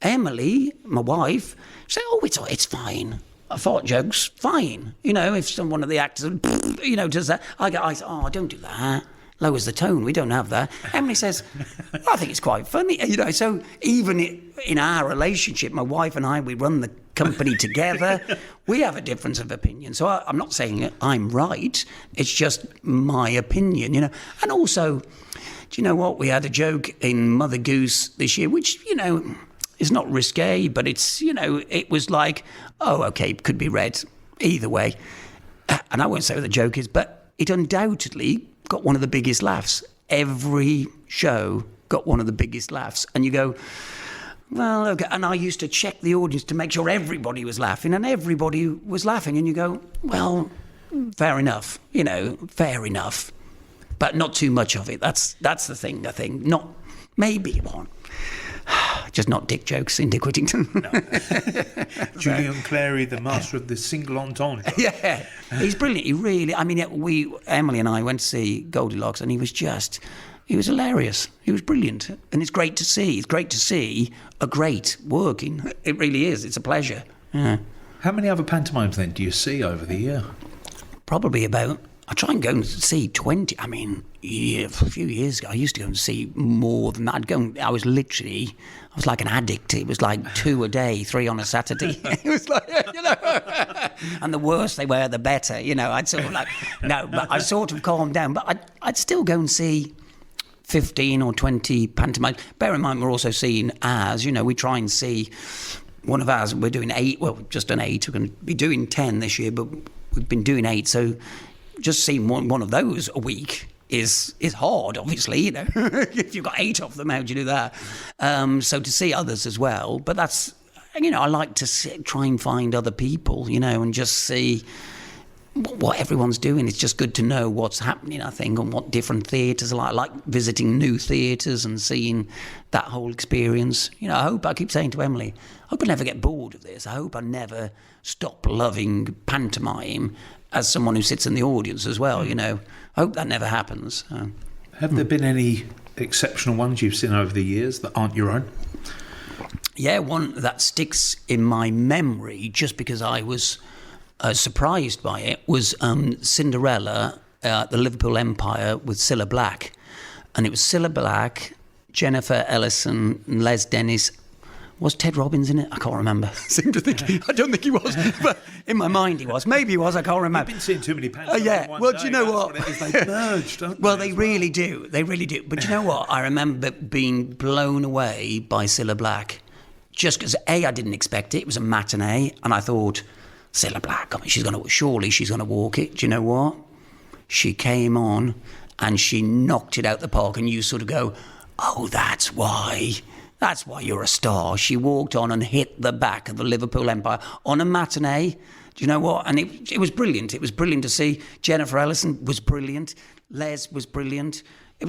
Emily, my wife, said, it's fine. A fart joke's fine. You know, if one of the actors, you know, does that, I say, don't do that. Lowers the tone. We don't have that. Emily says, I think it's quite funny. You know, so even in our relationship, my wife and I, we run the company together. We have a difference of opinion. So I'm not saying I'm right. It's just my opinion, you know. And also, do you know what? We had a joke in Mother Goose this year, which, you know, is not risque, but it's, you know, it was like, it could be read either way. And I won't say what the joke is, but it undoubtedly got one of the biggest laughs. Every show got one of the biggest laughs. And you go, well, okay. And I used to check the audience to make sure everybody was laughing, and everybody was laughing. And you go, well, fair enough, you know, fair enough. But not too much of it. That's the thing, I think. Not, maybe one. Just not dick jokes in Dick Whittington. No. Julian Clary, the master of the single entendre. Yeah, he's brilliant. He really, I mean, Emily and I went to see Goldilocks, and he was hilarious. He was brilliant. And it's great to see. It's great to see a great working. It really is. It's a pleasure. Yeah. How many other pantomimes then do you see over the year? Probably about... I try and go and see 20. I mean, a few years ago, I used to go and see more than that. I was like an addict. It was like 2 a day, 3 on a Saturday. It was like, you know, and the worse they were, the better. You know, I'd sort of like, no, but I sort of calmed down. But I'd still go and see 15 or 20 pantomimes. Bear in mind, we're also seeing ours. You know, we try and see one of ours. We're doing 8. Well, we've just done 8. We're going to be doing 10 this year, but we've been doing 8. So just seeing one of those a week is hard, obviously, you know. If you've got 8 of them, how do you do that? So to see others as well. But that's, you know, I like to try and find other people, you know, and just see what everyone's doing. It's just good to know what's happening, I think, and what different theatres are like. I like visiting new theatres and seeing that whole experience. You know, I keep saying to Emily, I hope I never get bored of this. I hope I never stop loving pantomime as someone who sits in the audience as well, you know. I hope that never happens. Have there been any exceptional ones you've seen over the years that aren't your own? Yeah, one that sticks in my memory just because I was surprised by it was Cinderella at the Liverpool Empire with Cilla Black. And it was Cilla Black, Jennifer Ellison, and Les Dennis. Was Ted Robbins in it? I can't remember. I don't think he was, but in my mind he was. Maybe he was, I can't remember. You've been seeing too many pantomimes yeah, in one well, day. Do you know what? They merge, don't they? Well, they really do. They really do. But you know what? I remember being blown away by Cilla Black. Just because, I didn't expect it. It was a matinee, and I thought, Cilla Black, I mean, surely she's going to walk it. Do you know what? She came on, and she knocked it out the park, and you sort of go, oh, that's why. That's why you're a star. She walked on and hit the back of the Liverpool Empire on a matinee. Do you know what? And it was brilliant. It was brilliant to see. Jennifer Ellison was brilliant. Les was brilliant. It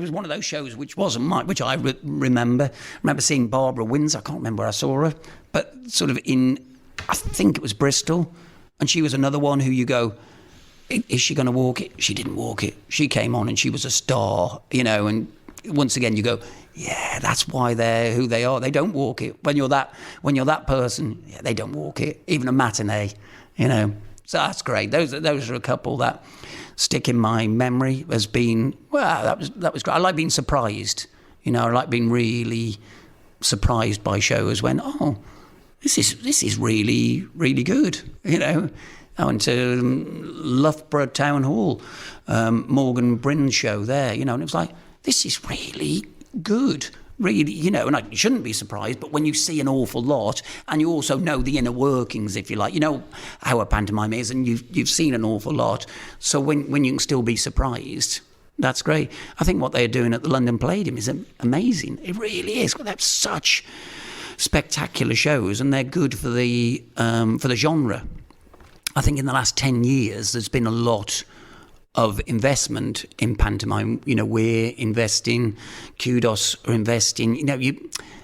was one of those shows which wasn't mine, which I remember. I remember seeing Barbara Windsor. I can't remember where I saw her, but sort of I think it was Bristol. And she was another one who you go, is she going to walk it? She didn't walk it. She came on and she was a star, and once again you go, yeah, that's why they're who they are. They don't walk it. When you're that person, yeah, they don't walk it. Even a matinee, So that's great. Those are a couple that stick in my memory as being, well, that was great. I like being surprised. I like being really surprised by shows when, oh, this is really, really good. I went to Loughborough Town Hall, Morgan Bryn's show there, and it was like, this is really good. Really, and you shouldn't be surprised, but when you see an awful lot and you also know the inner workings, if you like, how a pantomime is and you've seen an awful lot. So when you can still be surprised, that's great. I think what they're doing at the London Palladium is amazing. It really is. They have such spectacular shows and they're good for the genre. I think in the last 10 years, there's been a lot of investment in pantomime. We're investing, Kudos are investing,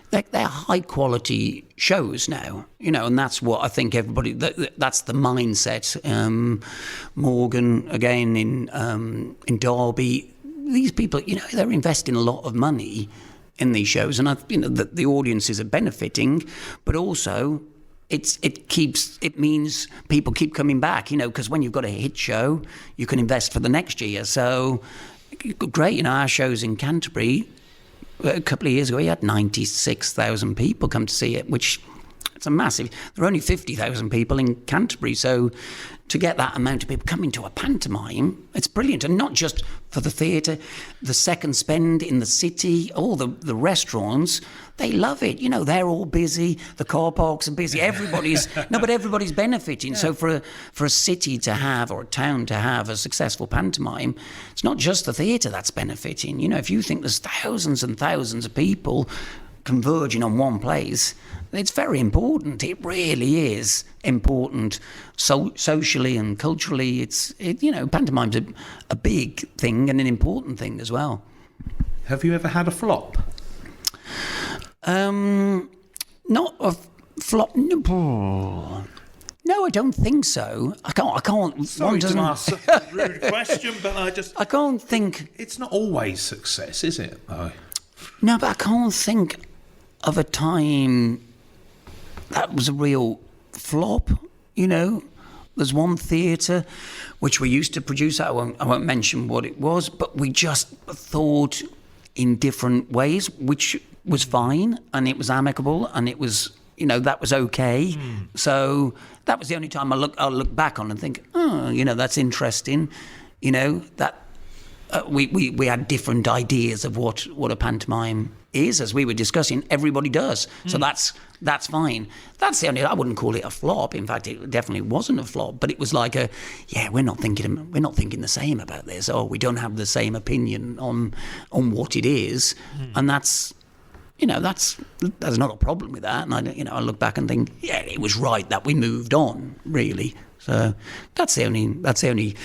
they're high quality shows now, and that's what I think everybody, that's the mindset. Morgan, again, in Derby, these people, they're investing a lot of money in these shows, and the audiences are benefiting, but also it means people keep coming back, because when you've got a hit show, you can invest for the next year. So great, our shows in Canterbury a couple of years ago, we had 96,000 people come to see it, which it's a massive. There are only 50,000 people in Canterbury, so to get that amount of people coming to a pantomime, it's brilliant. And not just for the theatre, the second spend in the city, all the restaurants, they love it. They're all busy. The car parks are busy. Everybody's benefiting. Yeah. So for a city to have, or a town to have, a successful pantomime, it's not just the theatre that's benefiting. If you think there's thousands and thousands of people converging on one place, it's very important. It really is important, socially and culturally. Pantomime's a big thing and an important thing as well. Have you ever had a flop? Not a flop. No, I don't think so. I can't. Sorry to ask such a rude question, but I can't think. It's not always success, is it? Though. No, but I can't think of a time that was a real flop. There's one theatre which we used to produce. I won't mention what it was, but we just thought in different ways, which was fine, and it was amicable, and it was, that was okay. So that was the only time I'll look back on and think, that's interesting. That we had different ideas of what a pantomime is, as we were discussing. Everybody does, so that's fine. That's the only. I wouldn't call it a flop. In fact, it definitely wasn't a flop. But it was like we're not thinking the same about this. Oh, we don't have the same opinion on what it is, and that's there's not a problem with that. And I look back and think, yeah, it was right that we moved on, really. So that's the only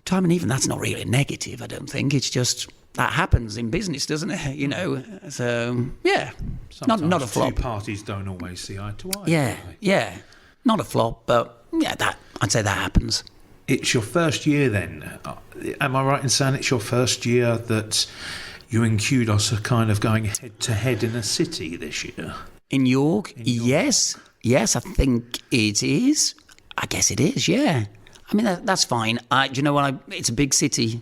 time, and even that's not really a negative, I don't think. It's just that happens in business, doesn't it? So yeah, sometimes not a flop. Two parties don't always see eye to eye. Yeah, not a flop, but yeah, I'd say that happens. It's your first year then. Am I right in saying it's your first year that you and Kudos are kind of going head to head in a city this year? In York? Yes, I think it is. I guess it is, yeah. I mean, that's fine. It's a big city.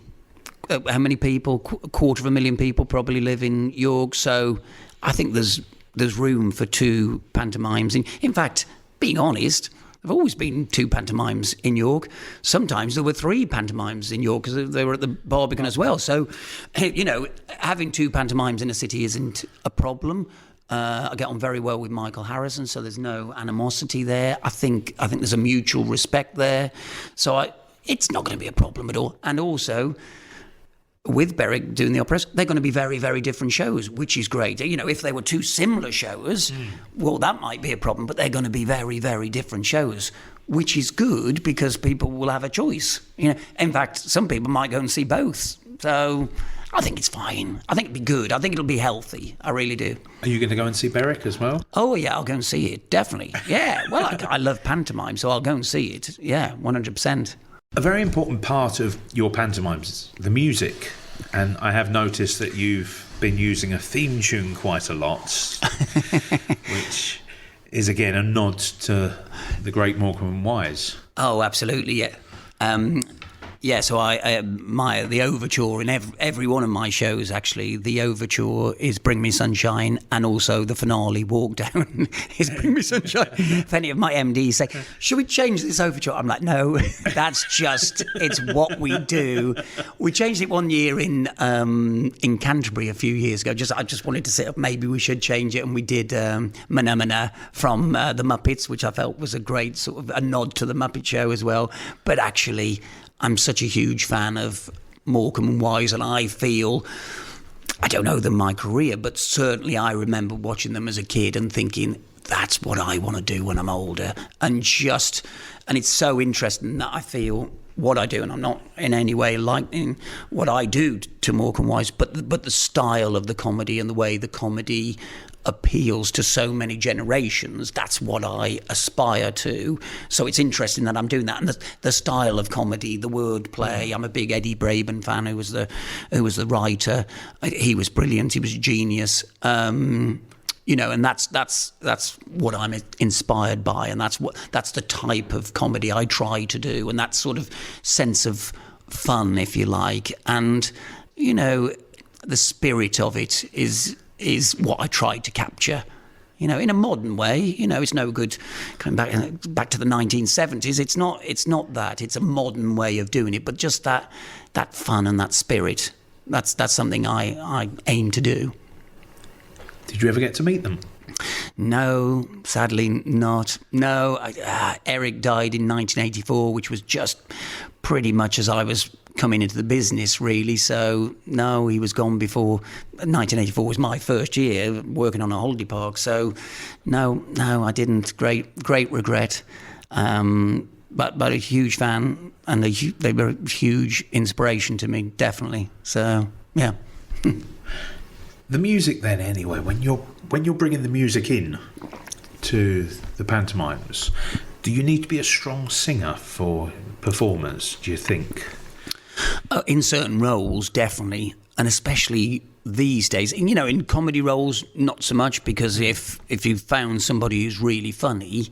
How many people? 250,000 people probably live in York. So I think there's room for two pantomimes. In fact, being honest, there have always been two pantomimes in York. Sometimes there were three pantomimes in York because they were at the Barbican as well. So, having two pantomimes in a city isn't a problem. I get on very well with Michael Harrison, so there's no animosity there. I think there's a mutual respect there. So it's not going to be a problem at all. And also, with Berwick doing the operas, they're going to be very, very different shows, which is great. If they were two similar shows, well, that might be a problem, but they're going to be very, very different shows, which is good because people will have a choice. In fact, some people might go and see both. So I think it's fine. I think it'll be good. I think it'll be healthy. I really do. Are you going to go and see Berwick as well? Oh, yeah, I'll go and see it, definitely. Yeah, well, I love pantomime, so I'll go and see it. Yeah, 100%. A very important part of your pantomimes is the music, and I have noticed that you've been using a theme tune quite a lot, which is again a nod to the great Morecambe and Wise. Oh, absolutely, yeah. So the overture in every one of my shows, actually, the overture is Bring Me Sunshine, and also the finale, Walk Down, is Bring Me Sunshine. If any of my MDs say, should we change this overture? I'm like, no, it's what we do. We changed it one year in Canterbury a few years ago. I just wanted to say maybe we should change it, and we did Mana Mana from the Muppets, which I felt was a great sort of a nod to the Muppet Show as well. But actually, I'm such a huge fan of Morecambe and Wise, and I feel, I don't know them my career, but certainly I remember watching them as a kid and thinking, that's what I want to do when I'm older. And it's so interesting that I feel what I do, and I'm not in any way likening what I do to Morecambe and Wise, but the style of the comedy and the way the comedy appeals to so many generations, that's what I aspire to. So it's interesting that I'm doing that, and the style of comedy, the wordplay. I'm a big Eddie Braben fan, who was the writer. He was brilliant. He was a genius. And that's what I'm inspired by, and that's the type of comedy I try to do, and that sort of sense of fun, if you like, and the spirit of it is what I try to capture, in a modern way. It's no good coming back to the 1970s. It's not that. It's a modern way of doing it, but just that fun and that spirit. That's something I aim to do. Did you ever get to meet them? No, sadly not. No, Eric died in 1984, which was just pretty much as I was coming into the business, really. So no, he was gone before. 1984 was my first year working on a holiday park. So no, I didn't. Great regret. But a huge fan, and they were a huge inspiration to me, definitely. So yeah. The music then, anyway, when you're bringing the music in to the pantomimes, do you need to be a strong singer for performers, do you think? In certain roles, definitely, and especially these days. In comedy roles, not so much, because if you found somebody who's really funny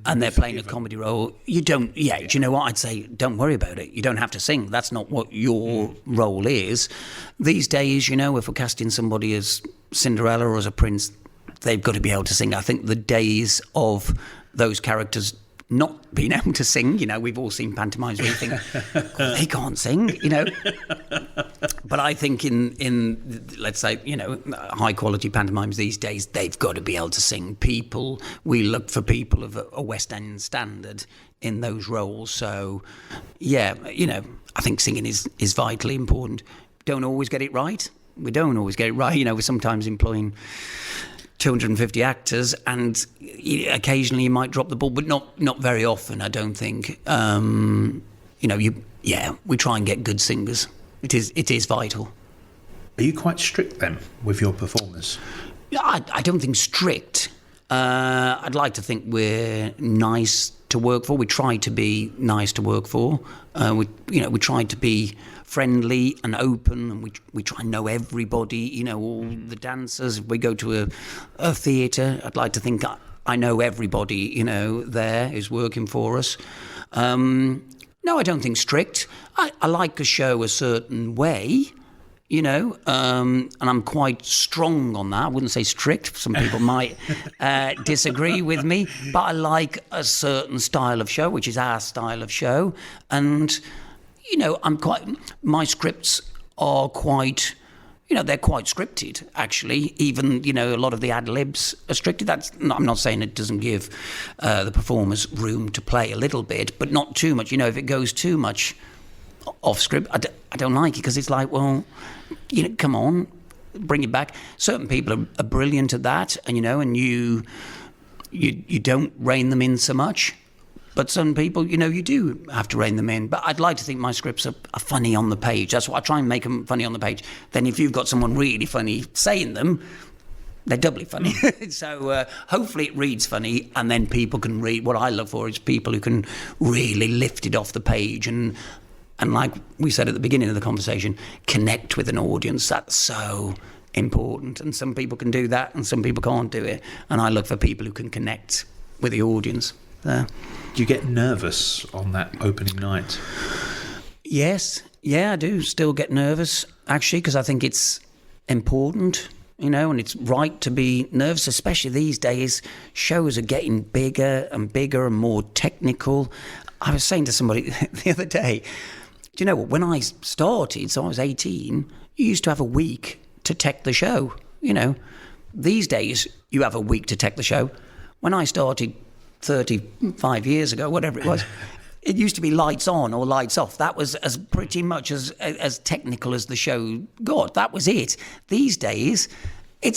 and they're playing a comedy role, you don't. Yeah, do you know what? I'd say don't worry about it. You don't have to sing. That's not what your role is. These days, if we're casting somebody as Cinderella or as a prince, they've got to be able to sing. I think the days of those characters not being able to sing, we've all seen pantomimes where you think, oh, they can't sing, But I think in let's say, high quality pantomimes these days, they've got to be able to sing. We look for people of a West End standard in those roles. So, yeah, I think singing is vitally important. Don't always get it right. We don't always get it right. We're sometimes employing 250 actors, and occasionally you might drop the ball, but not very often, I don't think. We try and get good singers. It is vital. Are you quite strict then with your performers? I don't think strict. I'd like to think we're nice to work for. We try to be nice to work for. We try to be friendly and open, and we try and know everybody, all the dancers. If we go to a theatre, I'd like to think I know everybody, there who's working for us. No, I don't think strict. I like a show a certain way, and I'm quite strong on that. I wouldn't say strict. Some people might disagree with me, but I like a certain style of show, which is our style of show. And, my scripts are quite, they're quite scripted, actually. Even, a lot of the ad-libs are scripted. I'm not saying it doesn't give the performers room to play a little bit, but not too much. If it goes too much off script, I don't like it, because it's like, well, come on, bring it back. Certain people are brilliant at that, and and you don't rein them in so much. But some people, you do have to rein them in. But I'd like to think my scripts are funny on the page. That's what I try and make them funny on the page. Then if you've got someone really funny saying them, They're doubly funny. So hopefully it reads funny, and then people can read. What I look for is people who can really lift it off the page and like we said at the beginning of the conversation, connect with an audience. That's so important. And some people can do that and some people can't do it. And I look for people who can connect with the audience. Do you get nervous on that opening night? Yes. Yeah, I do still get nervous, actually, because I think it's important, you know, and it's right to be nervous, especially these days. Shows are getting bigger and bigger and more technical. I was saying to somebody the other day, do you know what, when I started, so I was 18, you used to have a week to tech the show, you know. These days, you have a week to tech the show. When I started 35 years ago, whatever it was, it used to be lights on or lights off. That was as pretty much as technical as the show got. That was it. These days,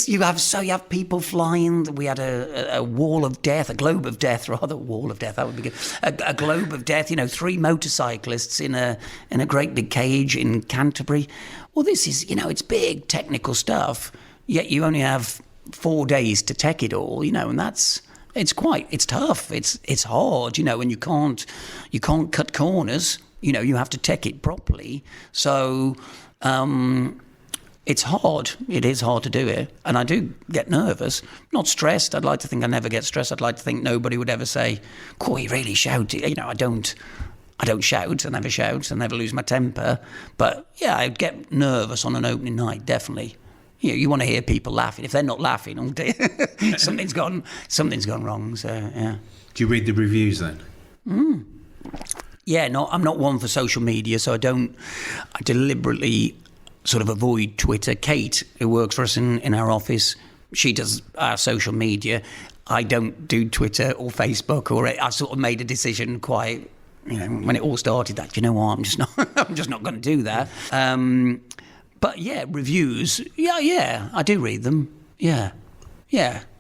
you have people flying. We had a wall of death, a globe of death, rather. Wall of death, that would be good. A globe of death. You know, 3 motorcyclists in a great big cage in Canterbury. Well, this is, you know, it's big technical stuff. Yet you only have 4 days to tech it all. You know, and it's tough. It's hard. You know, and you can't cut corners. You know, you have to tech it properly. So. It's hard. It is hard to do it. And I do get nervous. Not stressed. I'd like to think I never get stressed. I'd like to think nobody would ever say, "Cool, he really shouted." You know, I don't shout. I never shout. I never lose my temper. But yeah, I get nervous on an opening night, definitely. You want to hear people laughing. If they're not laughing, oh dear, something's gone wrong. So yeah. Do you read the reviews then? Yeah, no, I'm not one for social media, so I deliberately sort of avoid Twitter. Kate, who works for us in our office, she does our social media. I don't do Twitter or Facebook, or I sort of made a decision quite, you know, when it all started that, you know what, I'm just not going to do that. But yeah, reviews, yeah, I do read them. Yeah,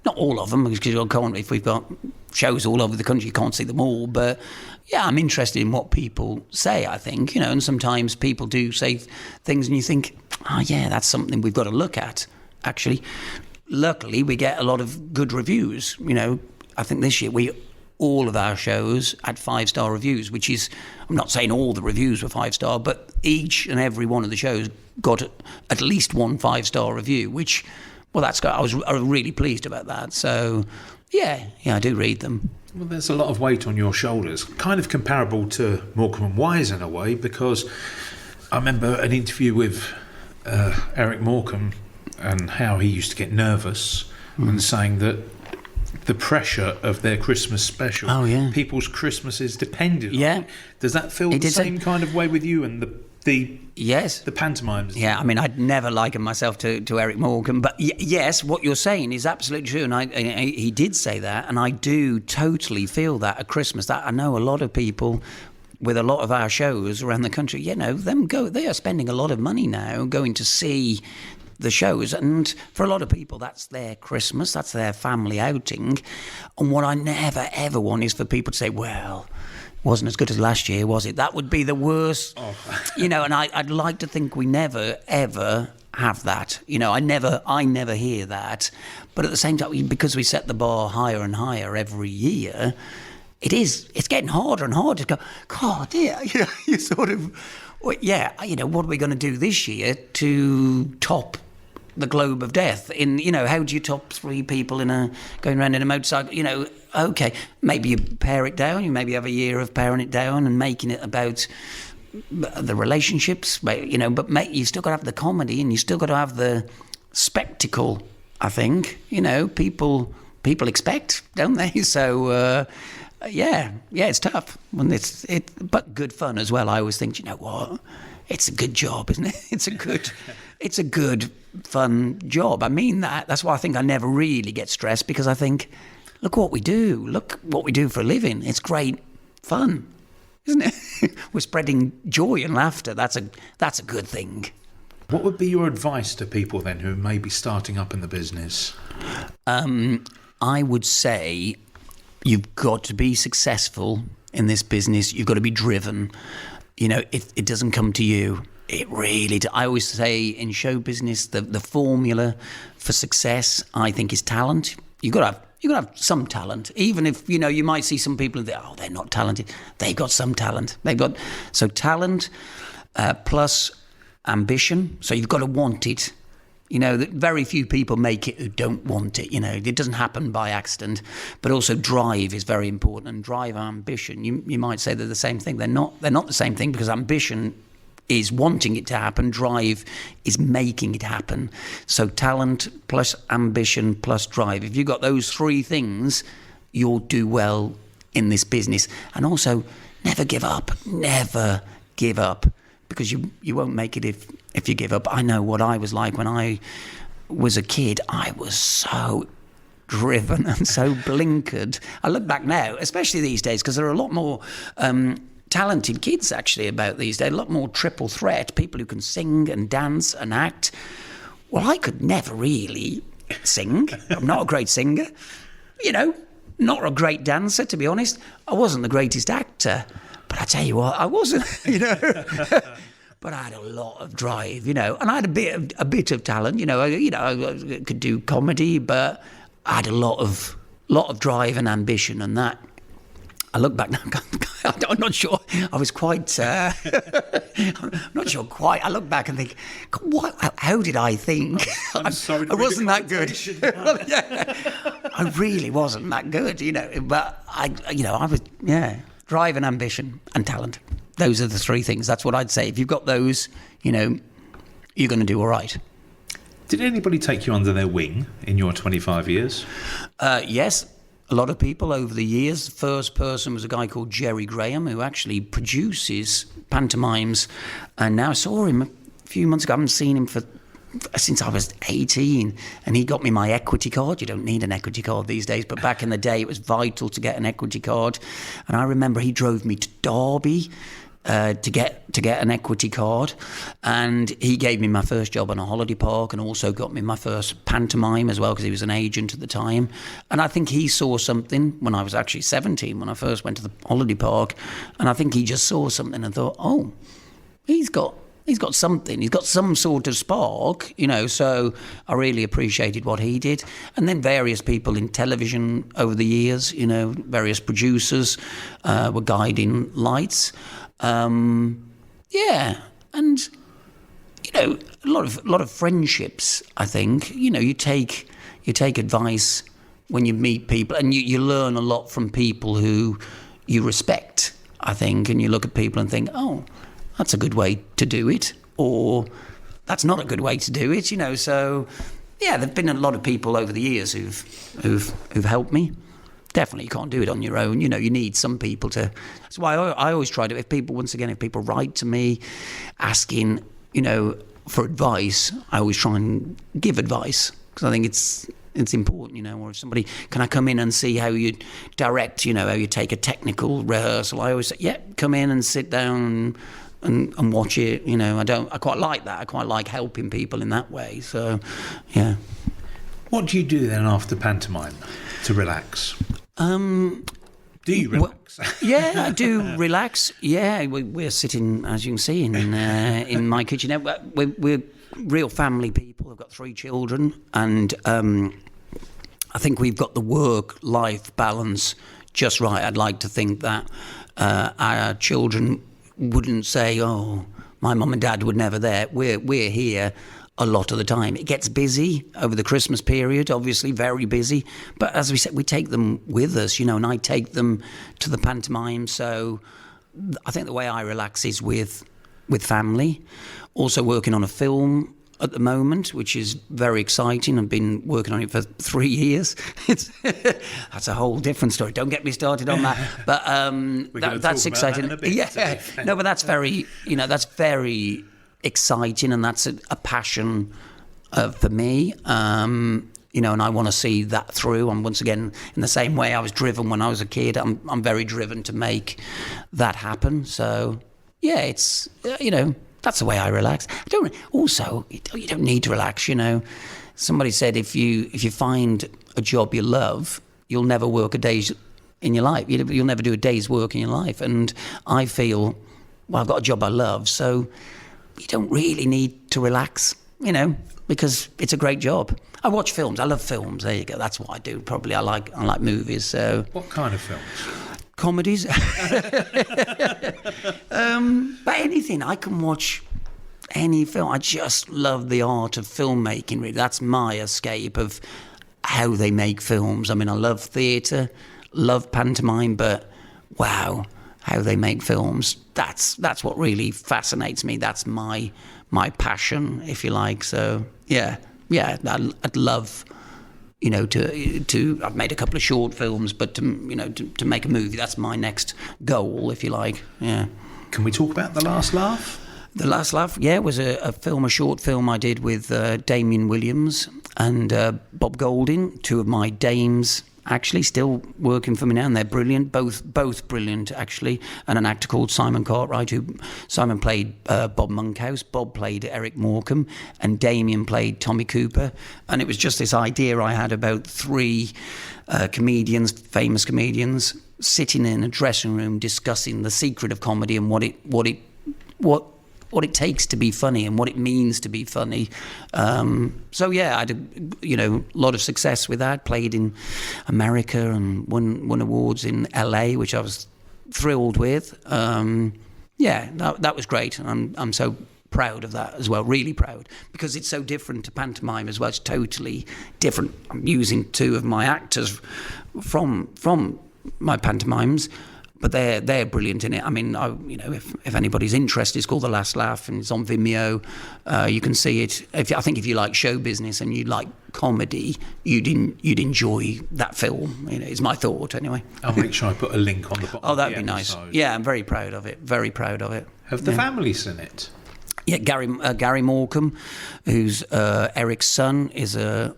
not all of them, because I can't, if we've got shows all over the country, you can't see them all, but yeah, I'm interested in what people say, I think, you know, and sometimes people do say things and you think, oh yeah, that's something we've got to look at, actually. Luckily, we get a lot of good reviews, you know. I think this year all of our shows had 5-star reviews, which is, I'm not saying all the reviews were 5-star, but each and every one of the shows got at least one 5-star review, which, well, I was really pleased about that. So, yeah, I do read them. Well, there's a lot of weight on your shoulders, kind of comparable to Morecambe and Wise in a way, because I remember an interview with Eric Morecambe and how he used to get nervous and saying that the pressure of their Christmas special, people's Christmases depended on it. Does that feel the same kind of way with you and the pantomimes? Yeah, I mean, I'd never liken myself to Eric Morecambe, but yes, what you're saying is absolutely true, and he did say that, and I do totally feel that at Christmas. That I know a lot of people with a lot of our shows around the country, you know, they are spending a lot of money now going to see the shows, and for a lot of people that's their Christmas, that's their family outing. And what I never ever want is for people to say, well, wasn't as good as last year, was it? That would be the worst. You know, and I'd like to think we never ever have that. You know, I never hear that. But at the same time, because we set the bar higher and higher every year, it's getting harder and harder to go, God, dear, you sort of, you know, what are we going to do this year to top the globe of death? In, you know, how do you top 3 people going around in a motorcycle? You know, okay, maybe you pare it down. You maybe have a year of paring it down and making it about the relationships. You know, but you still got to have the comedy and you still got to have the spectacle. I think, you know, people expect, don't they? So. Yeah, it's tough when but good fun as well. I always think, you know what, it's a good job, isn't it? It's a good fun job. I mean that. That's why I think I never really get stressed, because I think, look what we do. Look what we do for a living. It's great fun, isn't it? We're spreading joy and laughter. That's a good thing. What would be your advice to people then who may be starting up in the business? I would say, you've got to be successful in this business. You've got to be driven. You know, it doesn't come to you. It really. I always say in show business, the formula for success, I think, is talent. You got to have some talent, even if you might see some people and think, oh, they're not talented. They've got some talent. So talent plus ambition. So you've got to want it. That very few people make it who don't want it. It doesn't happen by accident. But also drive is very important, and drive and ambition. You might say they're the same thing. They're not the same thing, because ambition is wanting it to happen. Drive is making it happen. So talent plus ambition plus drive. If you've got those three things, you'll do well in this business. And also, never give up. Never give up. Because you won't make it if you give up. I know what I was like when I was a kid. I was so driven and so blinkered. I look back now, especially these days, because there are a lot more talented kids actually about these days, a lot more triple threat, people who can sing and dance and act. Well, I could never really sing. I'm not a great singer, not a great dancer, to be honest. I wasn't the greatest actor, but I tell you what, I wasn't, But I had a lot of drive, and I had a bit of talent, I could do comedy, but I had a lot of drive and ambition, and that. I look back now, I'm not sure. I was quite, I'm not sure quite. I look back and think, how did I think? I'm sorry. I wasn't that good. Yeah. I really wasn't that good, But I was, drive and ambition and talent. Those are the three things. That's what I'd say. If you've got those, you're going to do all right. Did anybody take you under their wing in your 25 years? Yes. A lot of people over the years. The first person was a guy called Jerry Graham, who actually produces pantomimes. And now I saw him a few months ago. I haven't seen him since I was 18. And he got me my equity card. You don't need an equity card these days. But back in the day, it was vital to get an equity card. And I remember he drove me to Derby to get an equity card, and he gave me my first job on a holiday park, and also got me my first pantomime as well, because he was an agent at the time. And I think he saw something when I was actually 17, when I first went to the holiday park, and I think he just saw something and thought, oh, he's got something, he's got some sort of spark, so I really appreciated what he did. And then various people in television over the years, various producers were guiding lights. And a lot of friendships. I think you take advice when you meet people, and you learn a lot from people who you respect. I think, and you look at people and think, oh, that's a good way to do it, or that's not a good way to do it. So there've been a lot of people over the years who've helped me. Definitely, you can't do it on your own. You need some people to. That's why I always try to. If people write to me, asking, for advice, I always try and give advice, because I think it's important, Or if somebody, can I come in and see how you direct? How you take a technical rehearsal? I always say, yeah, come in and sit down and watch it. I quite like that. I quite like helping people in that way. So, yeah. What do you do then after pantomime to relax? Do you relax? Yeah, I do relax. Yeah, we're sitting, as you can see, in my kitchen. We're real family people. I've got 3 children, and I think we've got the work-life balance just right. I'd like to think that our children wouldn't say, "Oh, my mum and dad were never there." We're here a lot of the time. It gets busy over the Christmas period, obviously very busy. But as we said, we take them with us, and I take them to the pantomime. So I think the way I relax is with family. Also working on a film at the moment, which is very exciting. I've been working on it for 3 years. That's a whole different story. Don't get me started on that. But that's exciting. No, but that's very, that's very exciting, and that's a passion for me. And I want to see that through. And once again, in the same way I was driven when I was a kid, I'm very driven to make that happen. So yeah, it's that's the way I relax. You don't need to relax. Somebody said if you find a job you love, you'll never work a day in your life. You'll never do a day's work in your life. And I feel, well, I've got a job I love, so you don't really need to relax, because it's a great job. I watch films. I love films. There you go. That's what I do. Probably I like movies. So What kind of films? comedies. But anything. I can watch any film. I just love the art of filmmaking, really. That's my escape of how they make films. I mean, I love theatre, love pantomime, but wow, how they make films. That's what really fascinates me. That's my passion, if you like. So yeah, I'd love, to I've made a couple of short films, but to make a movie, that's my next goal, if you like. Yeah. Can we talk about The Last Laugh? The Last Laugh, yeah, was a short film I did with Damien Williams and Bob Golding, two of my dames, actually, still working for me now, and they're brilliant, both brilliant, actually, and an actor called Simon Cartwright, Simon played Bob Monkhouse, Bob played Eric Morecambe, and Damien played Tommy Cooper, and it was just this idea I had about three famous comedians, sitting in a dressing room discussing the secret of comedy and what it takes to be funny and what it means to be funny. So yeah, I had a lot of success with that. Played in America and won awards in LA, which I was thrilled with. That was great. I'm so proud of that as well. Really proud, because it's so different to pantomime as well. It's totally different. I'm using two of my actors from my pantomimes. But they're brilliant in it. I mean, if anybody's interested, it's called The Last Laugh, and it's on Vimeo. You can see it. I think if you like show business and you like comedy, you'd enjoy that film. It's my thought anyway. I'll make sure I put a link on the bottom. Oh, that'd be nice. Yeah, I'm very proud of it. Very proud of it. Have the family seen it? Yeah, Gary Morecambe, who's Eric's son, is a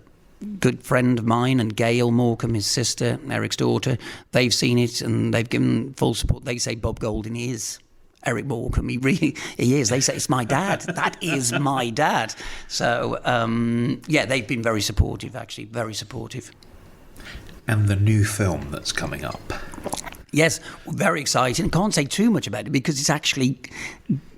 good friend of mine, and Gail Morecambe, his sister, Eric's daughter. They've seen it and they've given full support. They say Bob Golding is Eric Morecambe. He is. They say it's my dad. That is my dad. So they've been very supportive, actually, very supportive. And the new film that's coming up. Yes, very exciting. Can't say too much about it because it's actually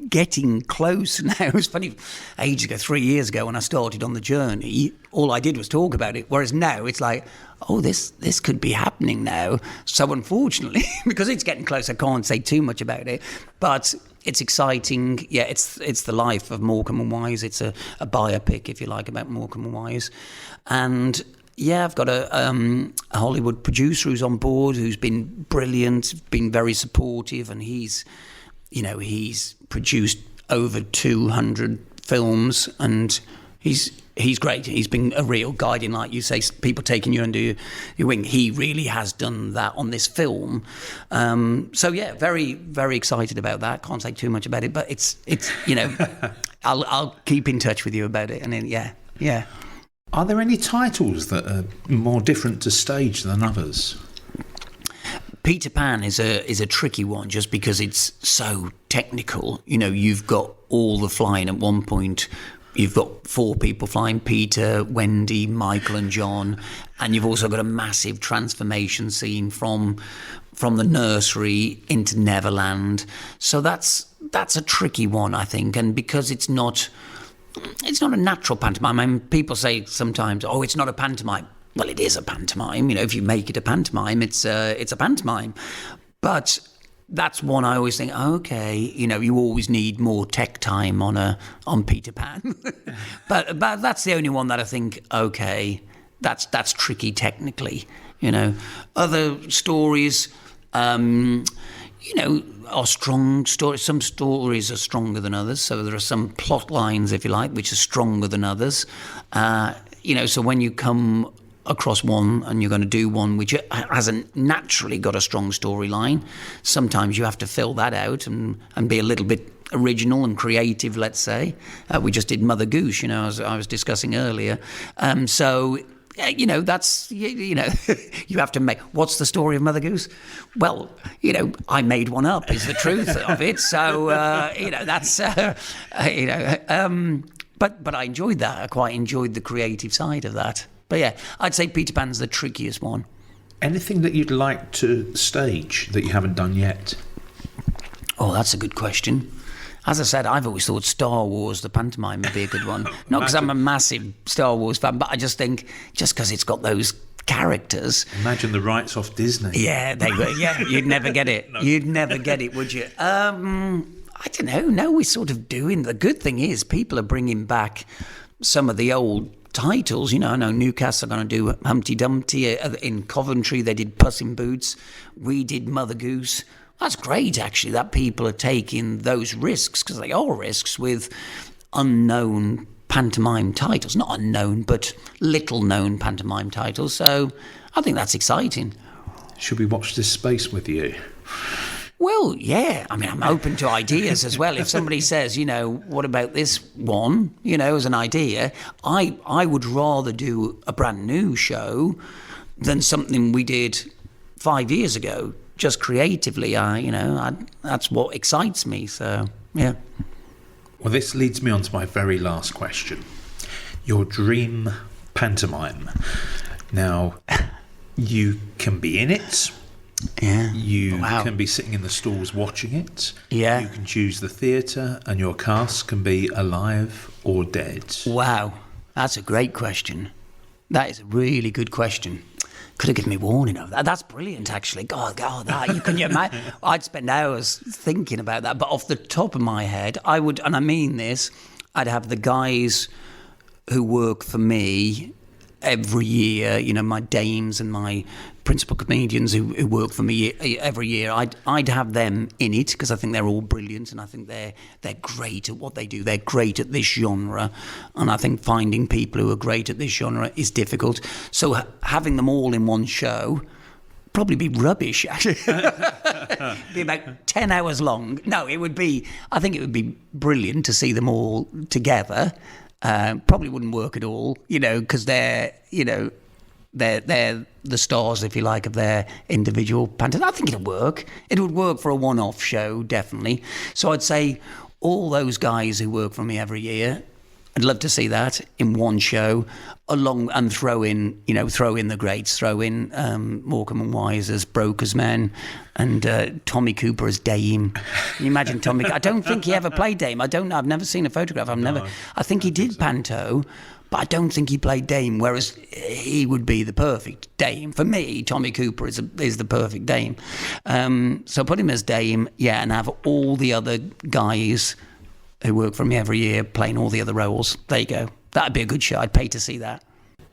getting close now. It was funny, ages ago, 3 years ago, when I started on the journey, all I did was talk about it. Whereas now it's like, oh, this could be happening now. So unfortunately, because it's getting close, I can't say too much about it. But it's exciting. Yeah, it's the life of Morecambe and Wise. It's a biopic, if you like, about Morecambe and Wise. And yeah, I've got a Hollywood producer who's on board, who's been brilliant, been very supportive, and he's produced over 200 films, and he's great. He's been a real guiding light. You say people taking you under your wing. He really has done that on this film. So yeah, very, very excited about that. Can't say too much about it, but it's I'll keep in touch with you about it. And then yeah. Are there any titles that are more different to stage than others? Peter Pan is a tricky one just because it's so technical. You've got all the flying at one point. You've got 4 people flying, Peter, Wendy, Michael and John. And you've also got a massive transformation scene from the nursery into Neverland. So that's a tricky one, I think. And because it's not a natural pantomime. I mean, people say sometimes, oh, it's not a pantomime. Well, it is a pantomime. If you make it a pantomime, it's a pantomime. But that's one I always think, okay, you always need more tech time on Peter Pan. but that's the only one that I think, okay, that's tricky technically. Other stories, are strong stories. Some stories are stronger than others. So there are some plot lines, if you like, which are stronger than others. So when you come across one and you're going to do one which hasn't naturally got a strong storyline, sometimes you have to fill that out and be a little bit original and creative, let's say. We just did Mother Goose, as I was discussing earlier. That's, you have to make, what's the story of Mother Goose? Well, I made one up, is the truth of it. So, that's, but I enjoyed that. I quite enjoyed the creative side of that. But yeah, I'd say Peter Pan's the trickiest one. Anything that you'd like to stage that you haven't done yet? Oh, that's a good question. As I said, I've always thought Star Wars, the pantomime, would be a good one. Not because I'm a massive Star Wars fan, but I just think just because it's got those characters. Imagine the rights off Disney. Yeah, they were. Yeah, you'd never get it. No. You'd never get it, would you? I don't know. No, we're sort of doing. The good thing is people are bringing back some of the old titles. You know, I know Newcastle are going to do Humpty Dumpty. In Coventry, they did Puss in Boots. We did Mother Goose. That's great, actually, that people are taking those risks, because they are risks with unknown pantomime titles. Not unknown, but little-known pantomime titles. So I think that's exciting. Should we watch this space with you? Well, yeah. I mean, I'm open to ideas as well. If somebody says, you know, what about this one, you know, as an idea, I would rather do a brand new show than something we did 5 years ago. Just creatively, that's what excites me. So, yeah. Well, this leads me on to my very last question. Your dream pantomime. Now, you can be in it. Yeah. You can be sitting in the stalls watching it. Yeah. You can choose the theatre, and your cast can be alive or dead. Wow. That's a great question. That is a really good question. Could have given me warning of that. That's brilliant, actually. God, that you can imagine. I'd spend hours thinking about that. But off the top of my head, I would, and I mean this, I'd have the guys who work for me every year. You know, my dames and my principal comedians who work for me every year. I'd have them in it because I think they're all brilliant, and I think they're great at what they do. They're great at this genre, and I think finding people who are great at this genre is difficult. So having them all in one show probably be rubbish. Actually, be about 10 hours long. No, it would be. I think it would be brilliant to see them all together. Probably wouldn't work at all, you know, because they're the stars, if you like, of their individual pantomime. I think it'll work. It would work for a one-off show, definitely. So I'd say all those guys who work for me every year, I'd love to see that in one show, along and throw in the greats, throw in Morecambe and Wise as Broker's Men, and Tommy Cooper as Dame. Can you imagine Tommy? I don't think he ever played Dame. I don't know. I've never seen a photograph. I think he did Panto. But I don't think he played Dame, whereas he would be the perfect Dame. For me, Tommy Cooper is the perfect Dame. So put him as Dame, yeah, and have all the other guys who work for me every year playing all the other roles. There you go. That'd be a good show. I'd pay to see that.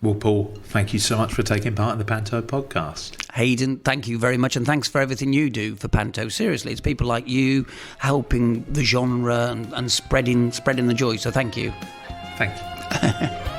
Well, Paul, thank you so much for taking part in the Panto podcast. Hayden, thank you very much, and thanks for everything you do for Panto. Seriously, it's people like you helping the genre and spreading the joy, so thank you. Thank you.